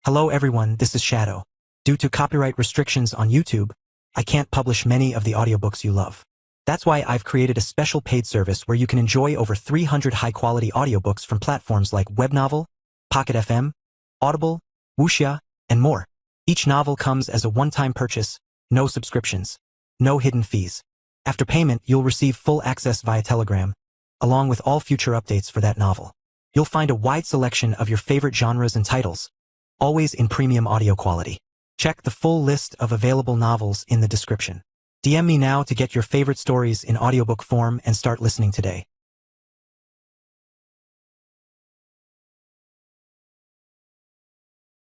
Hello everyone, this is Shadow. Due to copyright restrictions on YouTube, I can't publish many of the audiobooks you love. That's why I've created a special paid service where you can enjoy over 300 high-quality audiobooks from platforms like Webnovel, Pocket FM, Audible, Wuxia, and more. Each novel comes as a one-time purchase, no subscriptions, no hidden fees. After payment, you'll receive full access via Telegram, along with all future updates for that novel. You'll find a wide selection of your favorite genres and titles, always in premium audio quality. Check the full list of available novels in the description. DM me now to get your favorite stories in audiobook form and start listening today.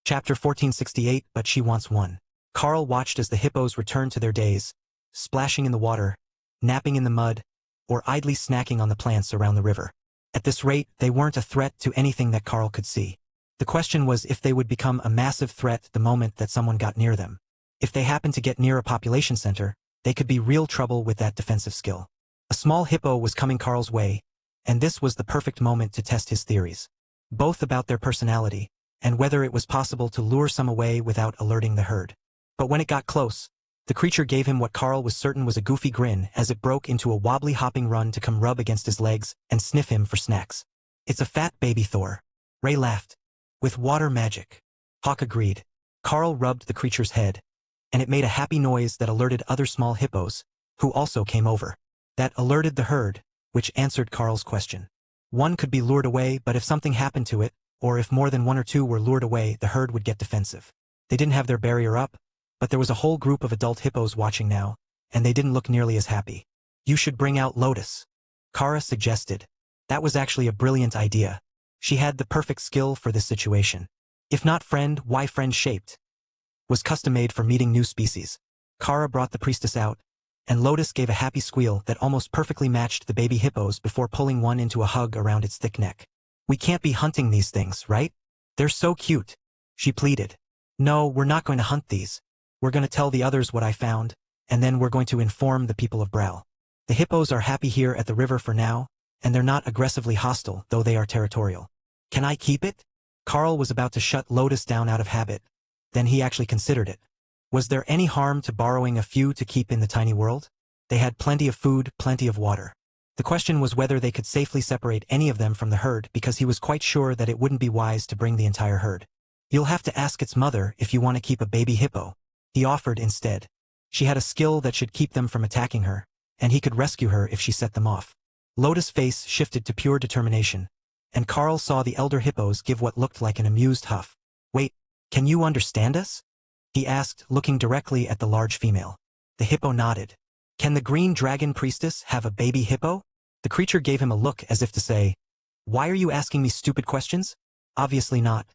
Chapter 1468, But She Wants One. Carl watched as the hippos returned to their days, splashing in the water, napping in the mud, or idly snacking on the plants around the river. At this rate, they weren't a threat to anything that Carl could see. The question was if they would become a massive threat the moment that someone got near them. If they happened to get near a population center, they could be real trouble with that defensive skill. A small hippo was coming Carl's way, and this was the perfect moment to test his theories. Both about their personality, and whether it was possible to lure some away without alerting the herd. But when it got close, the creature gave him what Carl was certain was a goofy grin as it broke into a wobbly hopping run to come rub against his legs and sniff him for snacks. "It's a fat baby Thor." Ray laughed. "With water magic." Hawk agreed. Carl rubbed the creature's head, and it made a happy noise that alerted other small hippos, who also came over. That alerted the herd, which answered Carl's question. One could be lured away, but if something happened to it, or if more than one or two were lured away, the herd would get defensive. They didn't have their barrier up, but there was a whole group of adult hippos watching now, and they didn't look nearly as happy. "You should bring out Lotus," Kara suggested. That was actually a brilliant idea. She had the perfect skill for this situation. If not friend, why friend-shaped? Was custom-made for meeting new species. Kara brought the priestess out, and Lotus gave a happy squeal that almost perfectly matched the baby hippos before pulling one into a hug around its thick neck. "We can't be hunting these things, right? They're so cute," she pleaded. "No, we're not going to hunt these. We're going to tell the others what I found, and then we're going to inform the people of Brow. The hippos are happy here at the river for now, and they're not aggressively hostile, though they are territorial. Can I keep it?" Carl was about to shut Lotus down out of habit. Then he actually considered it. Was there any harm to borrowing a few to keep in the tiny world? They had plenty of food, plenty of water. The question was whether they could safely separate any of them from the herd, because he was quite sure that it wouldn't be wise to bring the entire herd. "You'll have to ask its mother if you want to keep a baby hippo," he offered instead. She had a skill that should keep them from attacking her, and he could rescue her if she set them off. Lotus' face shifted to pure determination, and Carl saw the elder hippos give what looked like an amused huff. "Wait, can you understand us?" he asked, looking directly at the large female. The hippo nodded. "Can the green dragon priestess have a baby hippo?" The creature gave him a look as if to say, "Why are you asking me stupid questions?" Obviously not.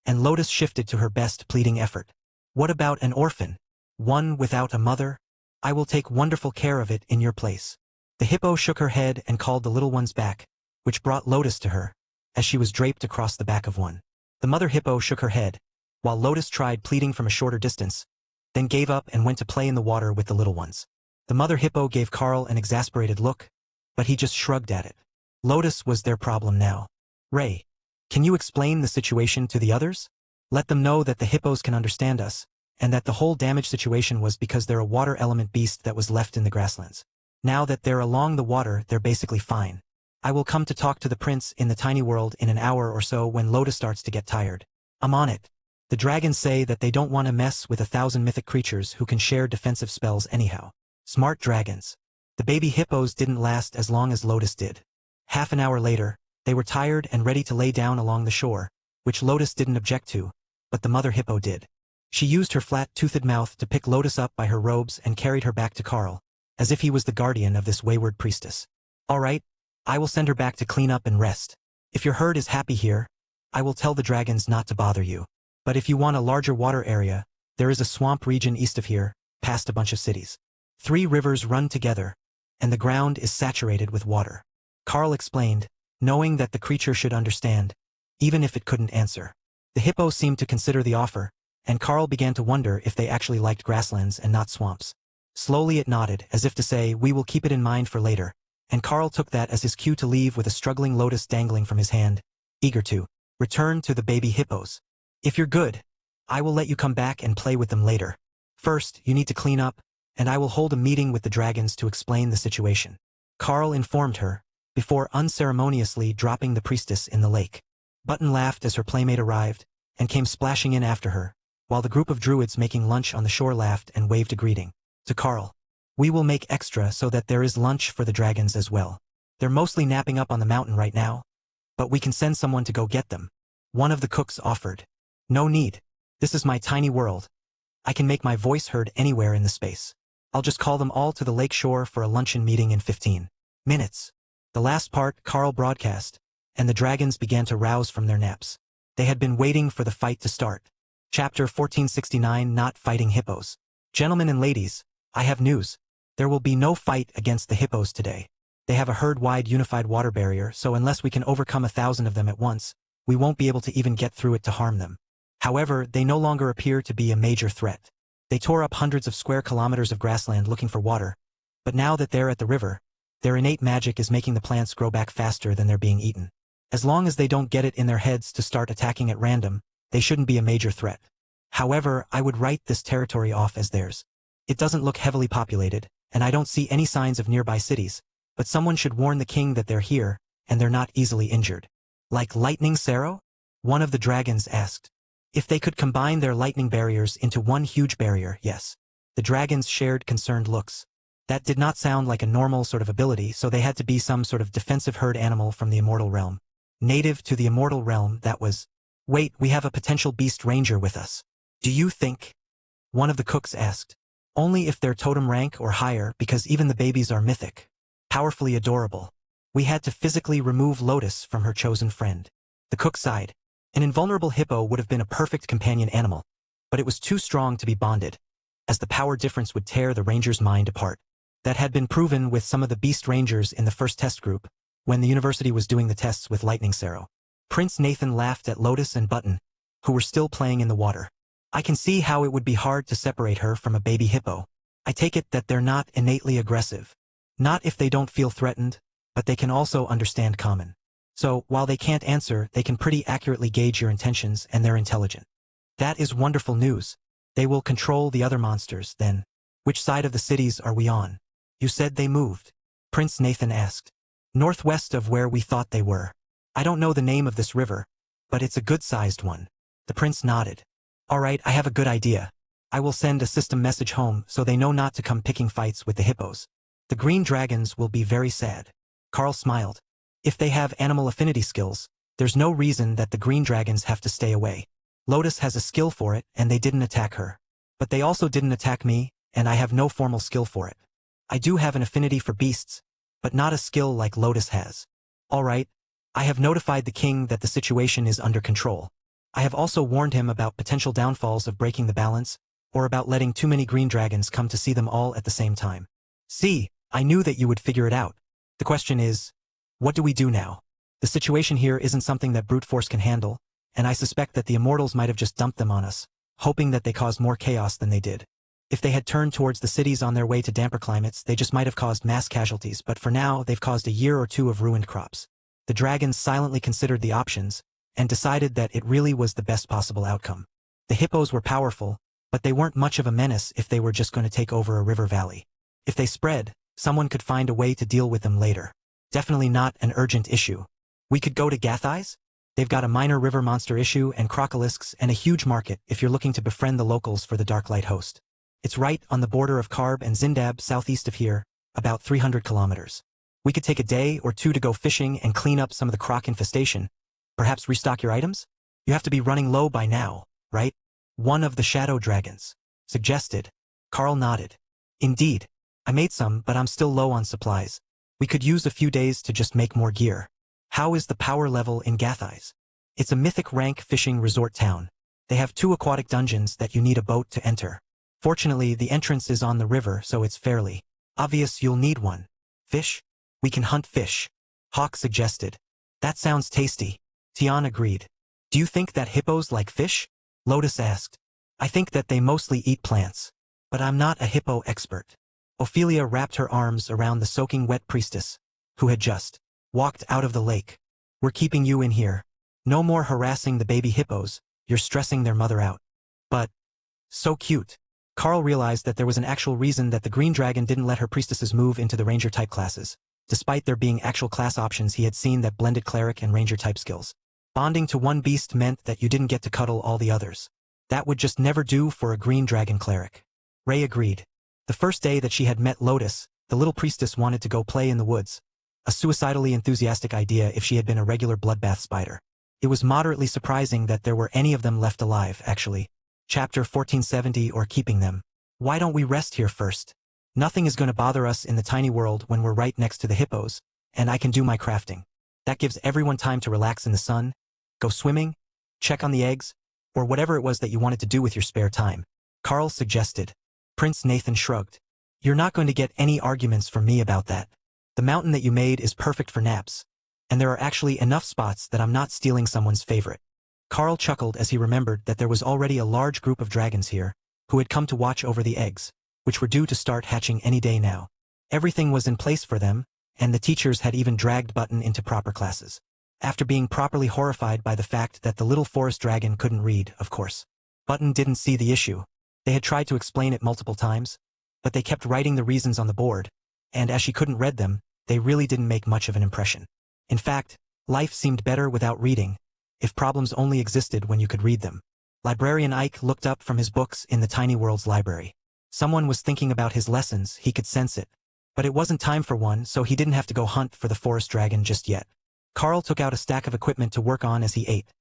And Lotus shifted to her best pleading effort. "What about an orphan? One without a mother? I will take wonderful care of it in your place." The hippo shook her head and called the little ones back, which brought Lotus to her, as she was draped across the back of one. The mother hippo shook her head, while Lotus tried pleading from a shorter distance, then gave up and went to play in the water with the little ones. The mother hippo gave Carl an exasperated look, but he just shrugged at it. Lotus was their problem now. "Ray, can you explain the situation to the others? Let them know that the hippos can understand us, and that the whole damage situation was because they're a water element beast that was left in the grasslands. Now that they're along the water, they're basically fine. I will come to talk to the prince in the tiny world in an hour or so when Lotus starts to get tired. I'm on it. The dragons say that they don't want to mess with 1,000 mythic creatures who can share defensive spells anyhow. Smart dragons." The baby hippos didn't last as long as Lotus did. Half an hour later, they were tired and ready to lay down along the shore, which Lotus didn't object to, but the mother hippo did. She used her flat-toothed mouth to pick Lotus up by her robes and carried her back to Carl, as if he was the guardian of this wayward priestess. "All right, I will send her back to clean up and rest. If your herd is happy here, I will tell the dragons not to bother you. But if you want a larger water area, there is a swamp region east of here, past a bunch of cities. 3 rivers run together, and the ground is saturated with water." Carl explained, knowing that the creature should understand, even if it couldn't answer. The hippo seemed to consider the offer, and Carl began to wonder if they actually liked grasslands and not swamps. Slowly it nodded, as if to say, "We will keep it in mind for later," and Carl took that as his cue to leave with a struggling Lotus dangling from his hand, eager to return to the baby hippos. "If you're good, I will let you come back and play with them later. First, you need to clean up, and I will hold a meeting with the dragons to explain the situation. Carl informed her, before unceremoniously dropping the priestess in the lake. Button laughed as her playmate arrived, and came splashing in after her, while the group of druids making lunch on the shore laughed and waved a greeting. To Carl. We will make extra so that there is lunch for the dragons as well. They're mostly napping up on the mountain right now, but we can send someone to go get them. One of the cooks offered. No need. This is my tiny world. I can make my voice heard anywhere in the space. I'll just call them all to the lake shore for a luncheon meeting in 15 minutes. The last part Carl broadcast, and the dragons began to rouse from their naps. They had been waiting for the fight to start. Chapter 1469 Not Fighting Hippos. Gentlemen and ladies, I have news. There will be no fight against the hippos today. They have a herd-wide unified water barrier, so unless we can overcome 1,000 of them at once, we won't be able to even get through it to harm them. However, they no longer appear to be a major threat. They tore up hundreds of square kilometers of grassland looking for water, but now that they're at the river, their innate magic is making the plants grow back faster than they're being eaten. As long as they don't get it in their heads to start attacking at random, they shouldn't be a major threat. However, I would write this territory off as theirs. It doesn't look heavily populated, and I don't see any signs of nearby cities, but someone should warn the king that they're here, and they're not easily injured. Like lightning Saro? One of the dragons asked. If they could combine their lightning barriers into one huge barrier, yes. The dragons shared concerned looks. That did not sound like a normal sort of ability, so they had to be some sort of defensive herd animal from the immortal realm. Native to the immortal realm, that was. Wait, we have a potential beast ranger with us. Do you think? One of the cooks asked. Only if they're totem rank or higher, because even the babies are mythic. Powerfully adorable. We had to physically remove Lotus from her chosen friend. The cook sighed. An invulnerable hippo would have been a perfect companion animal, but it was too strong to be bonded, as the power difference would tear the ranger's mind apart. That had been proven with some of the beast rangers in the first test group, when the university was doing the tests with Lightning Saro. Prince Nathan laughed at Lotus and Button, who were still playing in the water. I can see how it would be hard to separate her from a baby hippo. I take it that they're not innately aggressive. Not if they don't feel threatened, but they can also understand common. So, while they can't answer, they can pretty accurately gauge your intentions, and they're intelligent. That is wonderful news. They will control the other monsters, then. Which side of the cities are we on? You said they moved. Prince Nathan asked. Northwest of where we thought they were. I don't know the name of this river, but it's a good-sized one. The prince nodded. All right, I have a good idea. I will send a system message home so they know not to come picking fights with the hippos. The green dragons will be very sad. Carl smiled. If they have animal affinity skills, there's no reason that the green dragons have to stay away. Lotus has a skill for it, and they didn't attack her. But they also didn't attack me, and I have no formal skill for it. I do have an affinity for beasts, but not a skill like Lotus has. All right, I have notified the king that the situation is under control. I have also warned him about potential downfalls of breaking the balance, or about letting too many green dragons come to see them all at the same time. See, I knew that you would figure it out. The question is, what do we do now? The situation here isn't something that brute force can handle, and I suspect that the immortals might have just dumped them on us, hoping that they caused more chaos than they did. If they had turned towards the cities on their way to damper climates, they just might have caused mass casualties, but for now, they've caused a year or two of ruined crops. The dragons silently considered the options, and decided that it really was the best possible outcome. The hippos were powerful, but they weren't much of a menace if they were just going to take over a river valley. If they spread, someone could find a way to deal with them later. Definitely not an urgent issue. We could go to Gathai's? They've got a minor river monster issue and crocolisks and a huge market if you're looking to befriend the locals for the Darklight host. It's right on the border of Karb and Zindab southeast of here, about 300 kilometers. We could take a day or two to go fishing and clean up some of the croc infestation. Perhaps restock your items? You have to be running low by now, right? One of the shadow dragons suggested. Carl nodded. Indeed. I made some, but I'm still low on supplies. We could use a few days to just make more gear. How is the power level in Gathai's? It's a mythic rank fishing resort town. They have 2 aquatic dungeons that you need a boat to enter. Fortunately, the entrance is on the river, so it's fairly obvious you'll need one. Fish? We can hunt fish. Hawk suggested. That sounds tasty. Tian agreed. Do you think that hippos like fish? Lotus asked. I think that they mostly eat plants. But I'm not a hippo expert. Ophelia wrapped her arms around the soaking wet priestess, who had just walked out of the lake. We're keeping you in here. No more harassing the baby hippos, you're stressing their mother out. So cute. Carl realized that there was an actual reason that the green dragon didn't let her priestesses move into the ranger-type classes. Despite there being actual class options, he had seen that blended cleric and ranger-type skills. Bonding to one beast meant that you didn't get to cuddle all the others. That would just never do for a green dragon cleric. Ray agreed. The first day that she had met Lotus, the little priestess wanted to go play in the woods. A suicidally enthusiastic idea if she had been a regular bloodbath spider. It was moderately surprising that there were any of them left alive, actually. Chapter 1470 or keeping them. Why don't we rest here first? Nothing is going to bother us in the tiny world when we're right next to the hippos, and I can do my crafting. That gives everyone time to relax in the sun, go swimming, check on the eggs, or whatever it was that you wanted to do with your spare time. Carl suggested. Prince Nathan shrugged. You're not going to get any arguments from me about that. The mountain that you made is perfect for naps, and there are actually enough spots that I'm not stealing someone's favorite. Carl chuckled as he remembered that there was already a large group of dragons here, who had come to watch over the eggs, which were due to start hatching any day now. Everything was in place for them, and the teachers had even dragged Button into proper classes. After being properly horrified by the fact that the little forest dragon couldn't read, of course. Button didn't see the issue. They had tried to explain it multiple times, but they kept writing the reasons on the board, and as she couldn't read them, they really didn't make much of an impression. In fact, life seemed better without reading, if problems only existed when you could read them. Librarian Ike looked up from his books in the Tiny World's library. Someone was thinking about his lessons, he could sense it. But it wasn't time for one, so he didn't have to go hunt for the forest dragon just yet. Carl took out a stack of equipment to work on as he ate,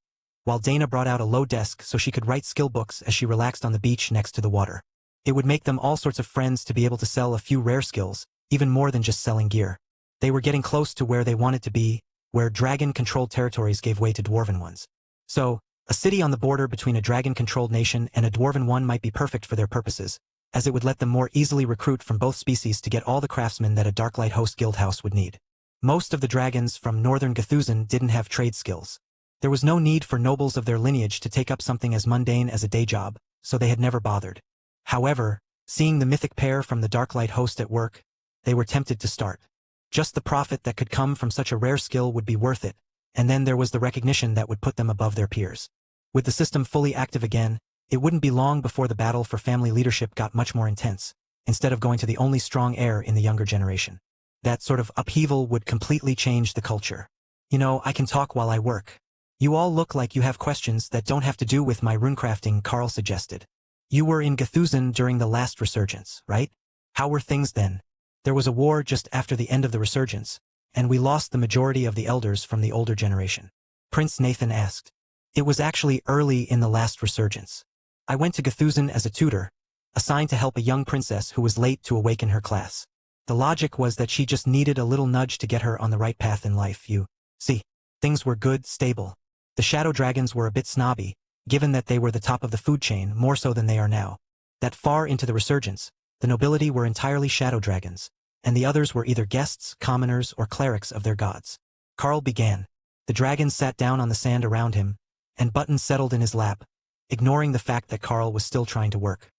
while Dana brought out a low desk so she could write skill books as she relaxed on the beach next to the water. It would make them all sorts of friends to be able to sell a few rare skills, even more than just selling gear. They were getting close to where they wanted to be, where dragon-controlled territories gave way to dwarven ones. So, a city on the border between a dragon-controlled nation and a dwarven one might be perfect for their purposes, as it would let them more easily recruit from both species to get all the craftsmen that a Darklight Host guildhouse would need. Most of the dragons from northern Gthuzan didn't have trade skills. There was no need for nobles of their lineage to take up something as mundane as a day job, so they had never bothered. However, seeing the mythic pair from the Darklight Host at work, they were tempted to start. Just the profit that could come from such a rare skill would be worth it, and then there was the recognition that would put them above their peers. With the system fully active again, it wouldn't be long before the battle for family leadership got much more intense, instead of going to the only strong heir in the younger generation. That sort of upheaval would completely change the culture. You know, I can talk while I work. You all look like you have questions that don't have to do with my runecrafting, Carl suggested. You were in Gthuzan during the last resurgence, right? How were things then? There was a war just after the end of the resurgence, and we lost the majority of the elders from the older generation. Prince Nathan asked. It was actually early in the last resurgence. I went to Gthuzan as a tutor, assigned to help a young princess who was late to awaken her class. The logic was that she just needed a little nudge to get her on the right path in life. You see, things were good, stable. The shadow dragons were a bit snobby, given that they were the top of the food chain more so than they are now. That far into the resurgence, the nobility were entirely shadow dragons, and the others were either guests, commoners, or clerics of their gods. Carl began. The dragons sat down on the sand around him, and Button settled in his lap, ignoring the fact that Carl was still trying to work.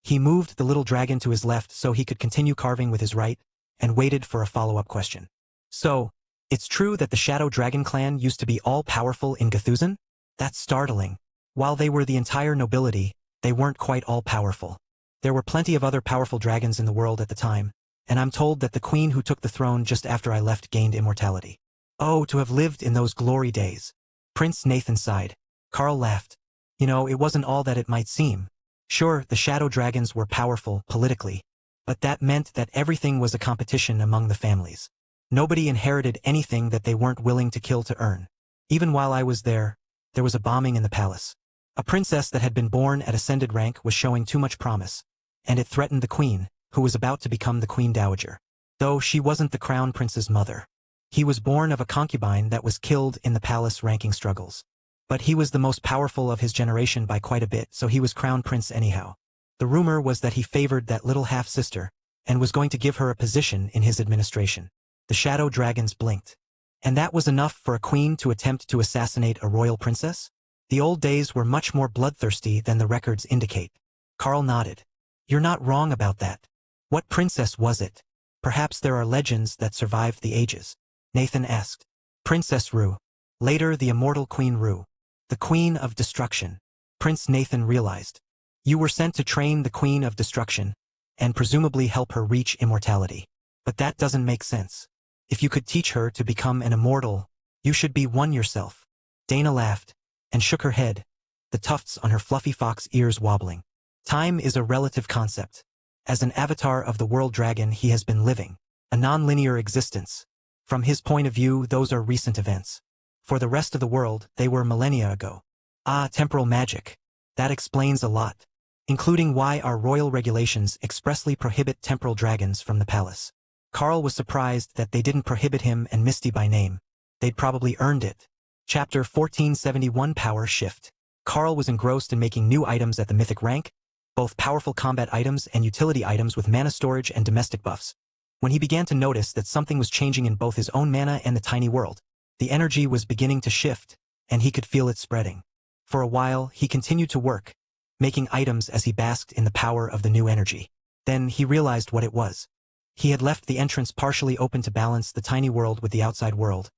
He moved the little dragon to his left so he could continue carving with his right, and waited for a follow-up question. So, it's true that the Shadow Dragon clan used to be all-powerful in Gthuzan? That's startling. While they were the entire nobility, they weren't quite all-powerful. There were plenty of other powerful dragons in the world at the time, and I'm told that the queen who took the throne just after I left gained immortality. Oh, to have lived in those glory days. Prince Nathan sighed. Carl laughed. You know, it wasn't all that it might seem. Sure, the shadow dragons were powerful, politically, but that meant that everything was a competition among the families. Nobody inherited anything that they weren't willing to kill to earn. Even while I was there was a bombing in the palace. A princess that had been born at ascended rank was showing too much promise, and it threatened the queen, who was about to become the queen dowager. Though she wasn't the crown prince's mother. He was born of a concubine that was killed in the palace ranking struggles. But he was the most powerful of his generation by quite a bit, so he was crown prince anyhow. The rumor was that he favored that little half-sister, and was going to give her a position in his administration. The shadow dragons blinked. And that was enough for a queen to attempt to assassinate a royal princess? The old days were much more bloodthirsty than the records indicate. Carl nodded. You're not wrong about that. What princess was it? Perhaps there are legends that survived the ages. Nathan asked. Princess Rue. Later the immortal Queen Rue. The Queen of Destruction. Prince Nathan realized. You were sent to train the Queen of Destruction, and presumably help her reach immortality. But that doesn't make sense. If you could teach her to become an immortal, you should be one yourself. Dana laughed, and shook her head, the tufts on her fluffy fox ears wobbling. Time is a relative concept. As an avatar of the world dragon he has been living, a non-linear existence. From his point of view, those are recent events. For the rest of the world, they were millennia ago. Ah, temporal magic. That explains a lot, including why our royal regulations expressly prohibit temporal dragons from the palace. Carl was surprised that they didn't prohibit him and Misty by name. They'd probably earned it. Chapter 1471 Power Shift. Carl was engrossed in making new items at the mythic rank, both powerful combat items and utility items with mana storage and domestic buffs. When he began to notice that something was changing in both his own mana and the tiny world, the energy was beginning to shift, and he could feel it spreading. For a while, he continued to work, making items as he basked in the power of the new energy. Then he realized what it was. He had left the entrance partially open to balance the tiny world with the outside world,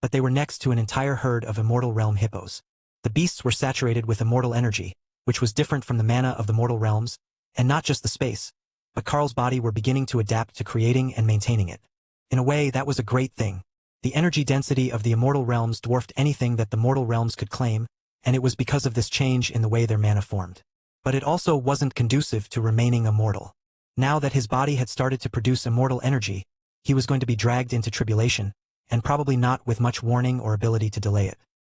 but they were next to an entire herd of immortal realm hippos. The beasts were saturated with immortal energy, which was different from the mana of the mortal realms, and not just the space, but Carl's body were beginning to adapt to creating and maintaining it. In a way, that was a great thing. The energy density of the immortal realms dwarfed anything that the mortal realms could claim, and it was because of this change in the way their mana formed. But it also wasn't conducive to remaining immortal. Now that his body had started to produce immortal energy, he was going to be dragged into tribulation, and probably not with much warning or ability to delay it.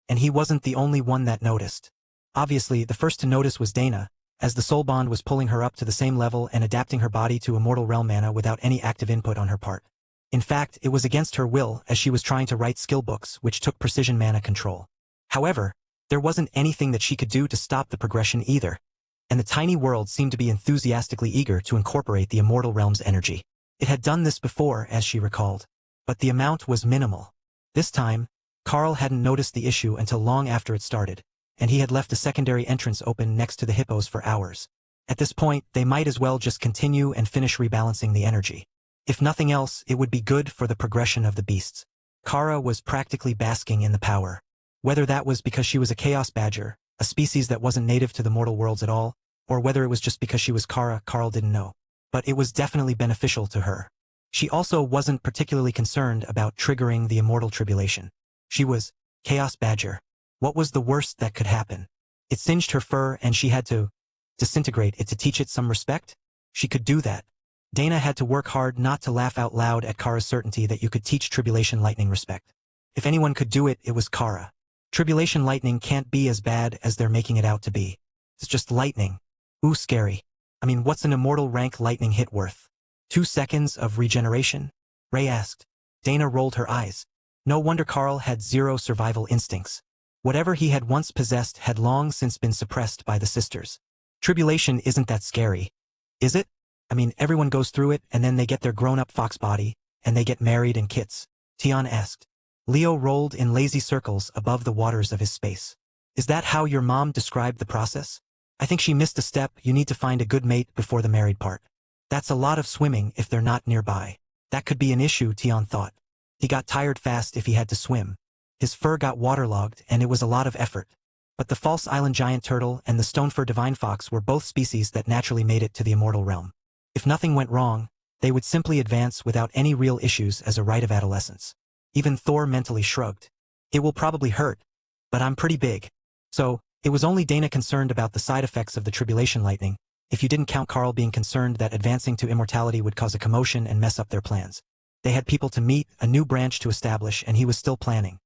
And he wasn't the only one that noticed. Obviously, the first to notice was Dana, as the soul bond was pulling her up to the same level and adapting her body to immortal realm mana without any active input on her part. In fact, it was against her will as she was trying to write skill books which took precision mana control. However, there wasn't anything that she could do to stop the progression either, and the tiny world seemed to be enthusiastically eager to incorporate the immortal realm's energy. It had done this before, as she recalled, but the amount was minimal. This time, Carl hadn't noticed the issue until long after it started, and he had left a secondary entrance open next to the hippos for hours. At this point, they might as well just continue and finish rebalancing the energy. If nothing else, it would be good for the progression of the beasts. Kara was practically basking in the power. Whether that was because she was a chaos badger, a species that wasn't native to the mortal worlds at all, or whether it was just because she was Kara, Carl didn't know. But it was definitely beneficial to her. She also wasn't particularly concerned about triggering the immortal tribulation. She was Chaos Badger. What was the worst that could happen? It singed her fur and she had to disintegrate it to teach it some respect? She could do that. Dana had to work hard not to laugh out loud at Kara's certainty that you could teach Tribulation Lightning respect. If anyone could do it, it was Kara. Tribulation Lightning can't be as bad as they're making it out to be. It's just lightning. Ooh, scary. I mean, what's an immortal rank lightning hit worth? 2 seconds of regeneration? Ray asked. Dana rolled her eyes. No wonder Carl had zero survival instincts. Whatever he had once possessed had long since been suppressed by the sisters. Tribulation isn't that scary, is it? I mean, everyone goes through it and then they get their grown-up fox body, and they get married and kits. Tion asked. Leo rolled in lazy circles above the waters of his space. Is that how your mom described the process? I think she missed a step. You need to find a good mate before the married part. That's a lot of swimming if they're not nearby. That could be an issue, Tion thought. He got tired fast if he had to swim. His fur got waterlogged and it was a lot of effort. But the false island giant turtle and the stonefur divine fox were both species that naturally made it to the immortal realm. If nothing went wrong, they would simply advance without any real issues as a rite of adolescence. Even Thor mentally shrugged. It will probably hurt, but I'm pretty big. So, it was only Dana concerned about the side effects of the tribulation lightning, if you didn't count Carl being concerned that advancing to immortality would cause a commotion and mess up their plans. They had people to meet, a new branch to establish, and he was still planning.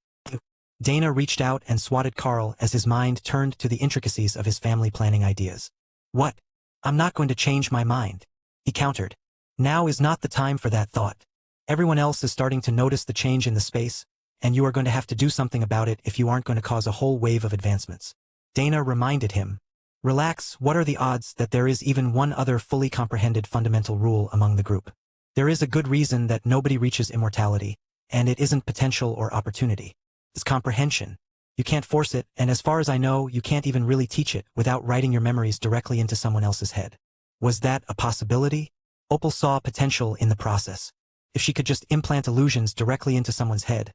Dana reached out and swatted Carl as his mind turned to the intricacies of his family planning ideas. What? I'm not going to change my mind, he countered. Now is not the time for that thought. Everyone else is starting to notice the change in the space, and you are going to have to do something about it if you aren't going to cause a whole wave of advancements. Dana reminded him. Relax, what are the odds that there is even one other fully comprehended fundamental rule among the group? There is a good reason that nobody reaches immortality, and it isn't potential or opportunity. It's comprehension. You can't force it, and as far as I know, you can't even really teach it without writing your memories directly into someone else's head. Was that a possibility? Opal saw potential in the process. If she could just implant illusions directly into someone's head,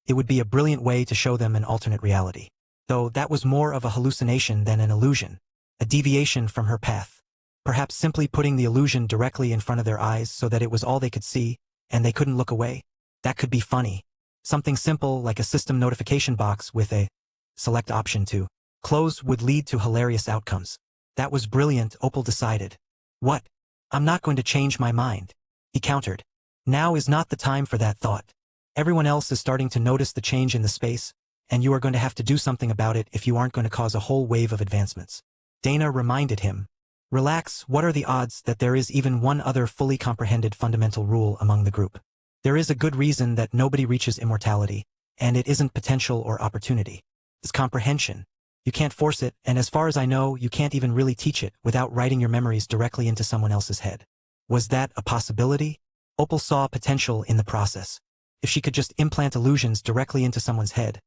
it would be a brilliant way to show them an alternate reality. Though that was more of a hallucination than an illusion, a deviation from her path. Perhaps simply putting the illusion directly in front of their eyes so that it was all they could see, and they couldn't look away. That could be funny. Something simple like a system notification box with a select option to close would lead to hilarious outcomes. That was brilliant, Opal decided. What? I'm not going to change my mind, he countered. Now is not the time for that thought. Everyone else is starting to notice the change in the space, and you are going to have to do something about it if you aren't going to cause a whole wave of advancements. Dana reminded him. Relax, what are the odds that there is even one other fully comprehended fundamental rule among the group? There is a good reason that nobody reaches immortality, and it isn't potential or opportunity. It's comprehension. You can't force it, and as far as I know, you can't even really teach it without writing your memories directly into someone else's head. Was that a possibility? Opal saw potential in the process. If she could just implant illusions directly into someone's head,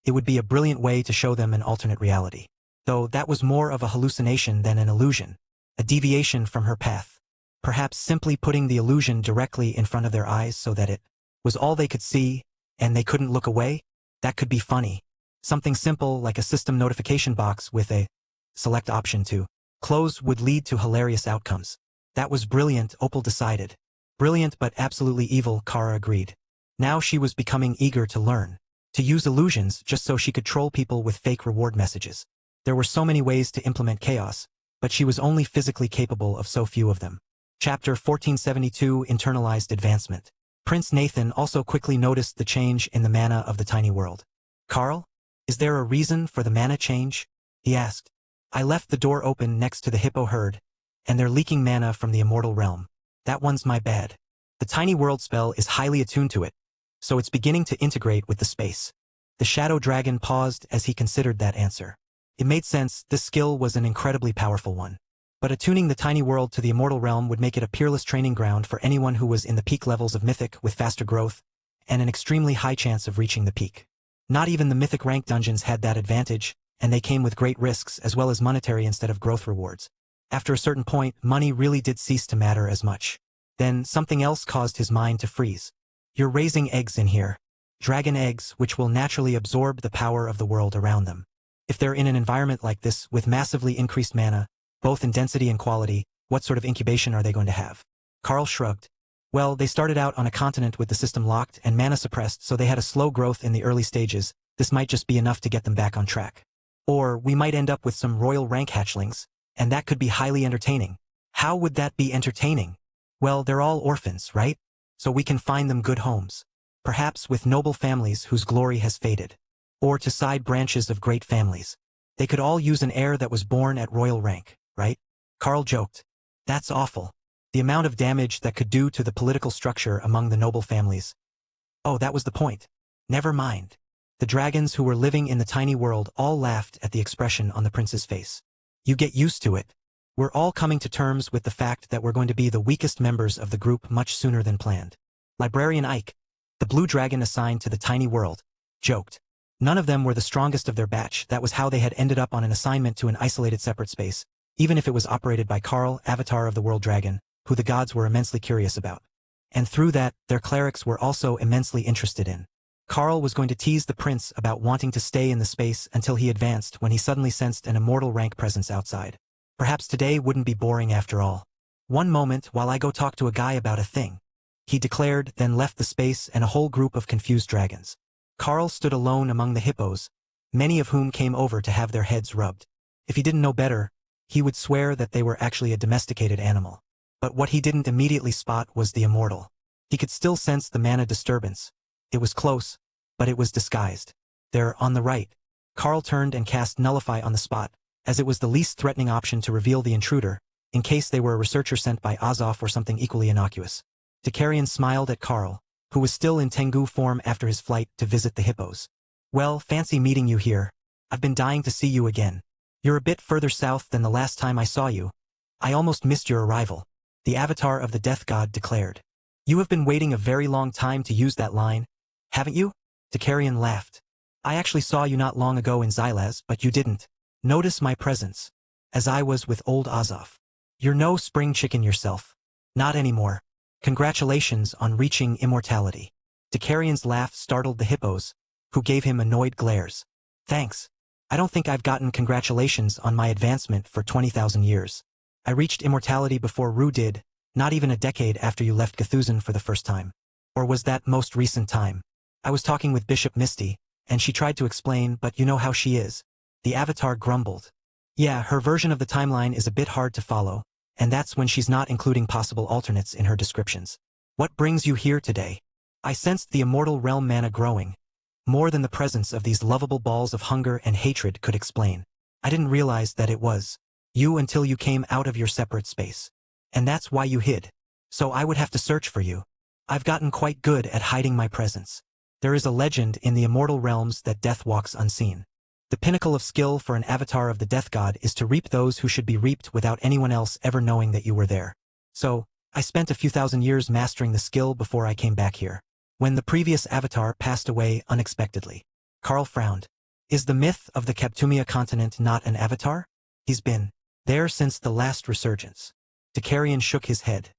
it would be a brilliant way to show them an alternate reality. Though that was more of a hallucination than an illusion, a deviation from her path. Perhaps simply putting the illusion directly in front of their eyes so that it was all they could see, and they couldn't look away? That could be funny. Something simple like a system notification box with a select option to close would lead to hilarious outcomes. That was brilliant, Opal decided. Brilliant but absolutely evil, Kara agreed. Now she was becoming eager to learn. To use illusions just so she could troll people with fake reward messages. There were so many ways to implement chaos, but she was only physically capable of so few of them. Chapter 1472 Internalized Advancement. Prince Nathan also quickly noticed the change in the mana of the tiny world. Carl? Is there a reason for the mana change? He asked. I left the door open next to the hippo herd, and they're leaking mana from the immortal realm. That one's my bad. The tiny world spell is highly attuned to it, so it's beginning to integrate with the space. The shadow dragon paused as he considered that answer. It made sense, this skill was an incredibly powerful one. But attuning the tiny world to the immortal realm would make it a peerless training ground for anyone who was in the peak levels of Mythic with faster growth, and an extremely high chance of reaching the peak. Not even the Mythic rank dungeons had that advantage, and they came with great risks as well as monetary instead of growth rewards. After a certain point, money really did cease to matter as much. Then something else caused his mind to freeze. You're raising eggs in here. Dragon eggs, which will naturally absorb the power of the world around them. If they're in an environment like this with massively increased mana, both in density and quality, what sort of incubation are they going to have? Carl shrugged. Well, they started out on a continent with the system locked and mana suppressed, so they had a slow growth in the early stages. This might just be enough to get them back on track. Or we might end up with some royal rank hatchlings, and that could be highly entertaining. How would that be entertaining? Well, they're all orphans, right? So we can find them good homes. Perhaps with noble families whose glory has faded. Or to side branches of great families. They could all use an heir that was born at royal rank, right? Carl joked. That's awful. The amount of damage that could do to the political structure among the noble families. Oh, that was the point. Never mind. The dragons who were living in the tiny world all laughed at the expression on the prince's face. You get used to it. We're all coming to terms with the fact that we're going to be the weakest members of the group much sooner than planned. Librarian Ike, the blue dragon assigned to the tiny world, joked. None of them were the strongest of their batch. That was how they had ended up on an assignment to an isolated separate space, even if it was operated by Carl, avatar of the world dragon, who the gods were immensely curious about. And through that, their clerics were also immensely interested in. Carl was going to tease the prince about wanting to stay in the space until he advanced when he suddenly sensed an immortal rank presence outside. Perhaps today wouldn't be boring after all. One moment while I go talk to a guy about a thing, he declared, then left the space and a whole group of confused dragons. Carl stood alone among the hippos, many of whom came over to have their heads rubbed. If he didn't know better, he would swear that they were actually a domesticated animal. But what he didn't immediately spot was the immortal. He could still sense the mana disturbance. It was close, but it was disguised. There, on the right. Carl turned and cast Nullify on the spot, as it was the least threatening option to reveal the intruder, in case they were a researcher sent by Azoth or something equally innocuous. Dicarion smiled at Carl, who was still in Tengu form after his flight to visit the hippos. Well, fancy meeting you here. I've been dying to see you again. You're a bit further south than the last time I saw you. I almost missed your arrival, the avatar of the death god declared. You have been waiting a very long time to use that line, haven't you? Dicarion laughed. I actually saw you not long ago in Xylaz, but you didn't notice my presence, as I was with old Azoth. You're no spring chicken yourself. Not anymore. Congratulations on reaching immortality. Dicarion's laugh startled the hippos, who gave him annoyed glares. Thanks. I don't think I've gotten congratulations on my advancement for 20,000 years. I reached immortality before Rue did, not even a decade after you left Cthulhu for the first time. Or was that most recent time? I was talking with Bishop Misty, and she tried to explain, but you know how she is. The Avatar grumbled. Yeah, her version of the timeline is a bit hard to follow, and that's when she's not including possible alternates in her descriptions. What brings you here today? I sensed the immortal realm mana growing, more than the presence of these lovable balls of hunger and hatred could explain. I didn't realize that it was you until you came out of your separate space. And that's why you hid. So I would have to search for you. I've gotten quite good at hiding my presence. There is a legend in the immortal realms that death walks unseen. The pinnacle of skill for an avatar of the death god is to reap those who should be reaped without anyone else ever knowing that you were there. So, I spent a few thousand years mastering the skill before I came back here. When the previous avatar passed away unexpectedly. Carl frowned. Is the myth of the Captumia continent not an avatar? He's been there since the last resurgence. Dicarion shook his head.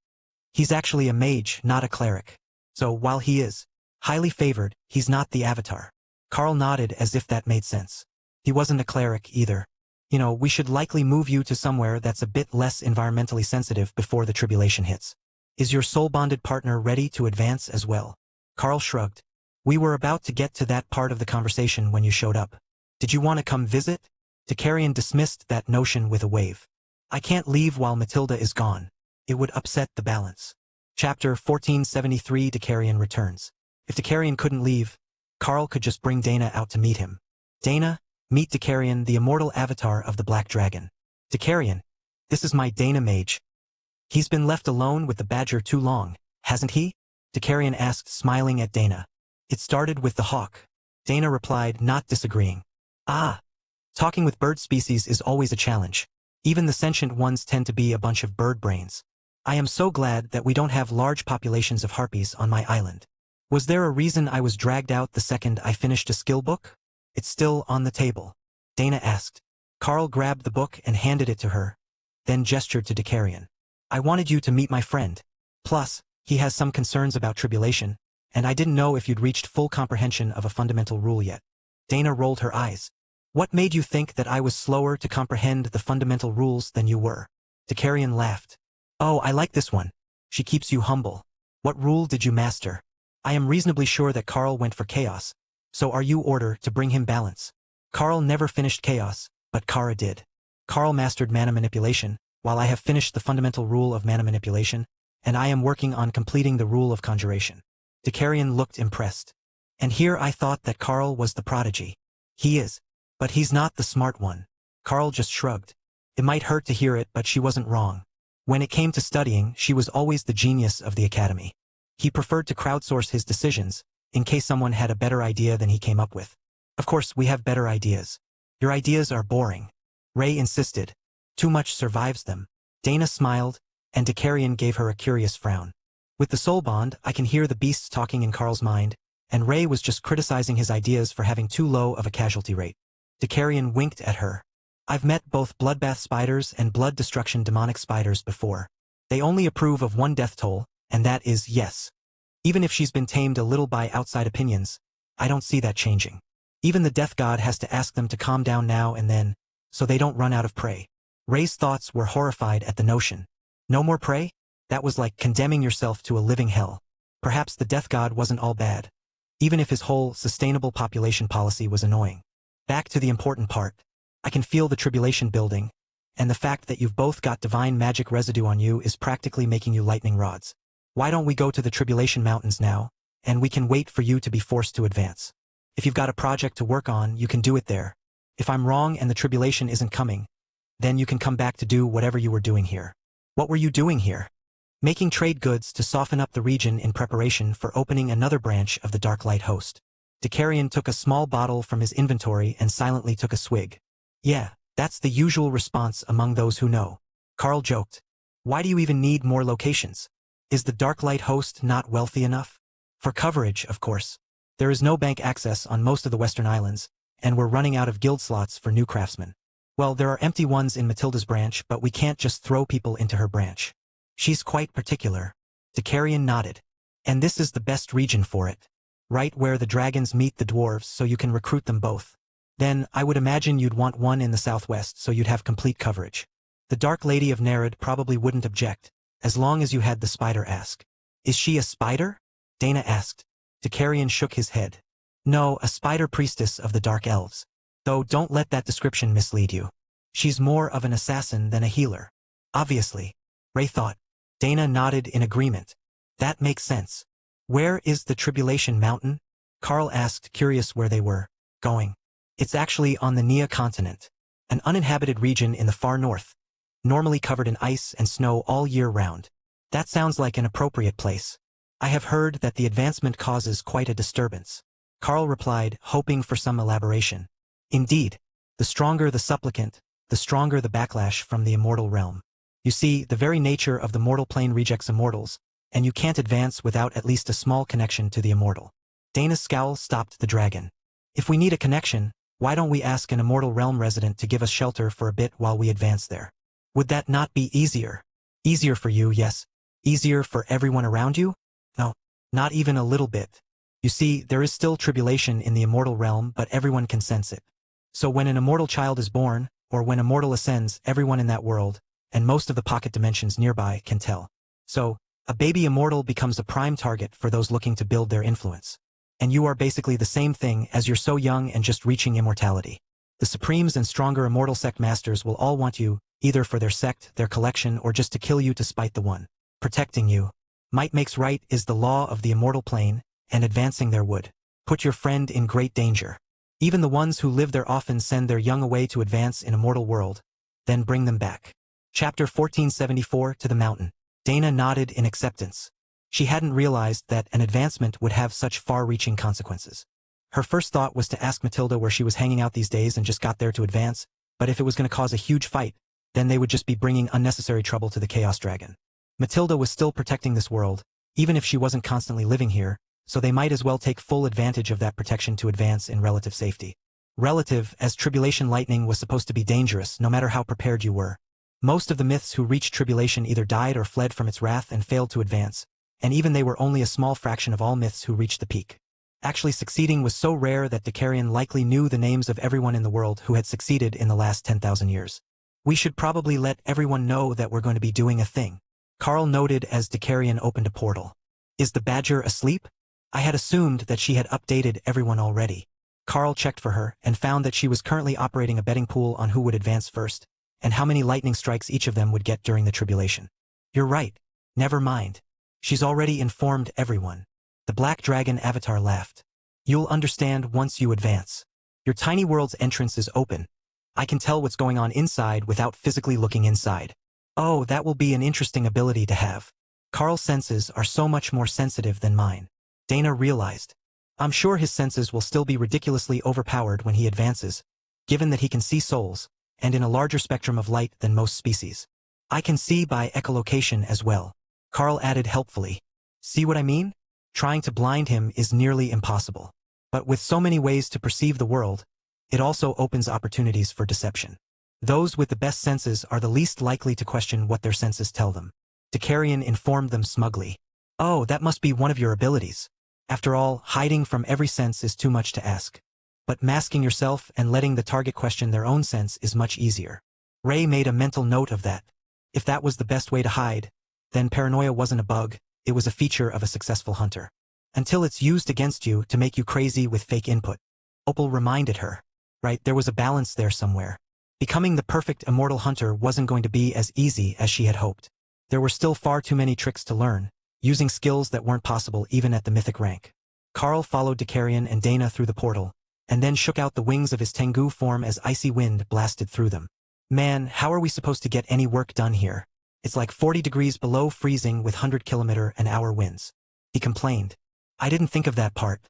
He's actually a mage, not a cleric. So while he is highly favored, he's not the avatar. Carl nodded as if that made sense. He wasn't a cleric either. You know, we should likely move you to somewhere that's a bit less environmentally sensitive before the tribulation hits. Is your soul-bonded partner ready to advance as well? Carl shrugged. We were about to get to that part of the conversation when you showed up. Did you want to come visit? Dicarion dismissed that notion with a wave. I can't leave while Matilda is gone. It would upset the balance. Chapter 1473 Dicarion returns. If Dicarion couldn't leave, Carl could just bring Dana out to meet him. Dana, meet Dicarion, the immortal avatar of the Black Dragon. Dicarion, this is my Dana mage. He's been left alone with the badger too long, hasn't he? Dicarion asked, smiling at Dana. It started with the hawk. Dana replied, not disagreeing. Ah. Talking with bird species is always a challenge. Even the sentient ones tend to be a bunch of bird brains. I am so glad that we don't have large populations of harpies on my island. Was there a reason I was dragged out the second I finished a skill book? It's still on the table. Dana asked. Carl grabbed the book and handed it to her, then gestured to Dicarion. I wanted you to meet my friend. Plus, he has some concerns about tribulation, and I didn't know if you'd reached full comprehension of a fundamental rule yet. Dana rolled her eyes. What made you think that I was slower to comprehend the fundamental rules than you were? Dicarion laughed. Oh, I like this one. She keeps you humble. What rule did you master? I am reasonably sure that Carl went for chaos. So are you order to bring him balance? Carl never finished chaos, but Kara did. Carl mastered mana manipulation, while I have finished the fundamental rule of mana manipulation, and I am working on completing the rule of conjuration. Dicarion looked impressed. And here I thought that Carl was the prodigy. He is. But he's not the smart one. Carl just shrugged. It might hurt to hear it, but she wasn't wrong. When it came to studying, she was always the genius of the academy. He preferred to crowdsource his decisions, in case someone had a better idea than he came up with. Of course, we have better ideas. Your ideas are boring. Ray insisted. Too much survives them. Dana smiled, and Dicarion gave her a curious frown. With the soul bond, I can hear the beasts talking in Carl's mind, and Ray was just criticizing his ideas for having too low of a casualty rate. Dicarion winked at her. I've met both bloodbath spiders and blood destruction demonic spiders before. They only approve of one death toll, and that is yes. Even if she's been tamed a little by outside opinions, I don't see that changing. Even the death god has to ask them to calm down now and then, so they don't run out of prey. Ray's thoughts were horrified at the notion. No more prey? That was like condemning yourself to a living hell. Perhaps the death god wasn't all bad, even if his whole sustainable population policy was annoying. Back to the important part. I can feel the tribulation building, and the fact that you've both got divine magic residue on you is practically making you lightning rods. Why don't we go to the tribulation mountains now, and we can wait for you to be forced to advance. If you've got a project to work on, you can do it there. If I'm wrong and the tribulation isn't coming, then you can come back to do whatever you were doing here. What were you doing here? Making trade goods to soften up the region in preparation for opening another branch of the Dark Light host. Dicarion took a small bottle from his inventory and silently took a swig. Yeah, that's the usual response among those who know. Carl joked. Why do you even need more locations? Is the Dark Light host not wealthy enough? For coverage, of course. There is no bank access on most of the Western Islands, and we're running out of guild slots for new craftsmen. Well, there are empty ones in Matilda's branch, but we can't just throw people into her branch. She's quite particular. Dicarion nodded. And this is the best region for it. Right where the dragons meet the dwarves, so you can recruit them both. Then, I would imagine you'd want one in the southwest so you'd have complete coverage. The Dark Lady of Nereid probably wouldn't object, as long as you had the spider ask. Is she a spider? Dana asked. Dakarian shook his head. No, a spider priestess of the Dark Elves. Though don't let that description mislead you. She's more of an assassin than a healer. Obviously. Ray thought. Dana nodded in agreement. That makes sense. Where is the Tribulation Mountain? Carl asked, curious where they were going. It's actually on the Nia continent, an uninhabited region in the far north, normally covered in ice and snow all year round. That sounds like an appropriate place. I have heard that the advancement causes quite a disturbance. Carl replied, hoping for some elaboration. Indeed, the stronger the supplicant, the stronger the backlash from the immortal realm. You see, the very nature of the mortal plane rejects immortals, and you can't advance without at least a small connection to the immortal. Dana's scowl stopped the dragon. If we need a connection, why don't we ask an immortal realm resident to give us shelter for a bit while we advance there? Would that not be easier? Easier for you, yes. Easier for everyone around you? No, not even a little bit. You see, there is still tribulation in the immortal realm, but everyone can sense it. So when an immortal child is born, or when a mortal ascends, everyone in that world, and most of the pocket dimensions nearby, can tell. So, a baby immortal becomes a prime target for those looking to build their influence. And you are basically the same thing as you're so young and just reaching immortality. The Supremes and stronger immortal sect masters will all want you, either for their sect, their collection, or just to kill you to spite the one protecting you. Might makes right is the law of the immortal plane, and advancing there would put your friend in great danger. Even the ones who live there often send their young away to advance in a mortal world, then bring them back. Chapter 1474, To the Mountain. Dana nodded in acceptance. She hadn't realized that an advancement would have such far-reaching consequences. Her first thought was to ask Matilda where she was hanging out these days and just got there to advance, but if it was going to cause a huge fight, then they would just be bringing unnecessary trouble to the Chaos Dragon. Matilda was still protecting this world, even if she wasn't constantly living here, so they might as well take full advantage of that protection to advance in relative safety. Relative, as tribulation lightning was supposed to be dangerous no matter how prepared you were. Most of the myths who reached tribulation either died or fled from its wrath and failed to advance, and even they were only a small fraction of all myths who reached the peak. Actually succeeding was so rare that Dakarian likely knew the names of everyone in the world who had succeeded in the last 10,000 years. We should probably let everyone know that we're going to be doing a thing. Carl noted as Dakarian opened a portal. Is the badger asleep? I had assumed that she had updated everyone already. Carl checked for her and found that she was currently operating a betting pool on who would advance first, and how many lightning strikes each of them would get during the tribulation. You're right. Never mind. She's already informed everyone. The Black Dragon avatar laughed. You'll understand once you advance. Your tiny world's entrance is open. I can tell what's going on inside without physically looking inside. Oh, that will be an interesting ability to have. Carl's senses are so much more sensitive than mine. Dana realized. I'm sure his senses will still be ridiculously overpowered when he advances, given that he can see souls, and in a larger spectrum of light than most species. I can see by echolocation as well. Carl added helpfully. See what I mean? Trying to blind him is nearly impossible. But with so many ways to perceive the world, it also opens opportunities for deception. Those with the best senses are the least likely to question what their senses tell them. Dakarian informed them smugly. Oh, that must be one of your abilities. After all, hiding from every sense is too much to ask. But masking yourself and letting the target question their own sense is much easier. Ray made a mental note of that. If that was the best way to hide, then paranoia wasn't a bug, it was a feature of a successful hunter. Until it's used against you to make you crazy with fake input. Opal reminded her. Right, there was a balance there somewhere. Becoming the perfect immortal hunter wasn't going to be as easy as she had hoped. There were still far too many tricks to learn, using skills that weren't possible even at the mythic rank. Carl followed Dakarian and Dana through the portal, and then shook out the wings of his Tengu form as icy wind blasted through them. Man, how are we supposed to get any work done here? It's like 40 degrees below freezing with 100-kilometer-an-hour winds. He complained. I didn't think of that part.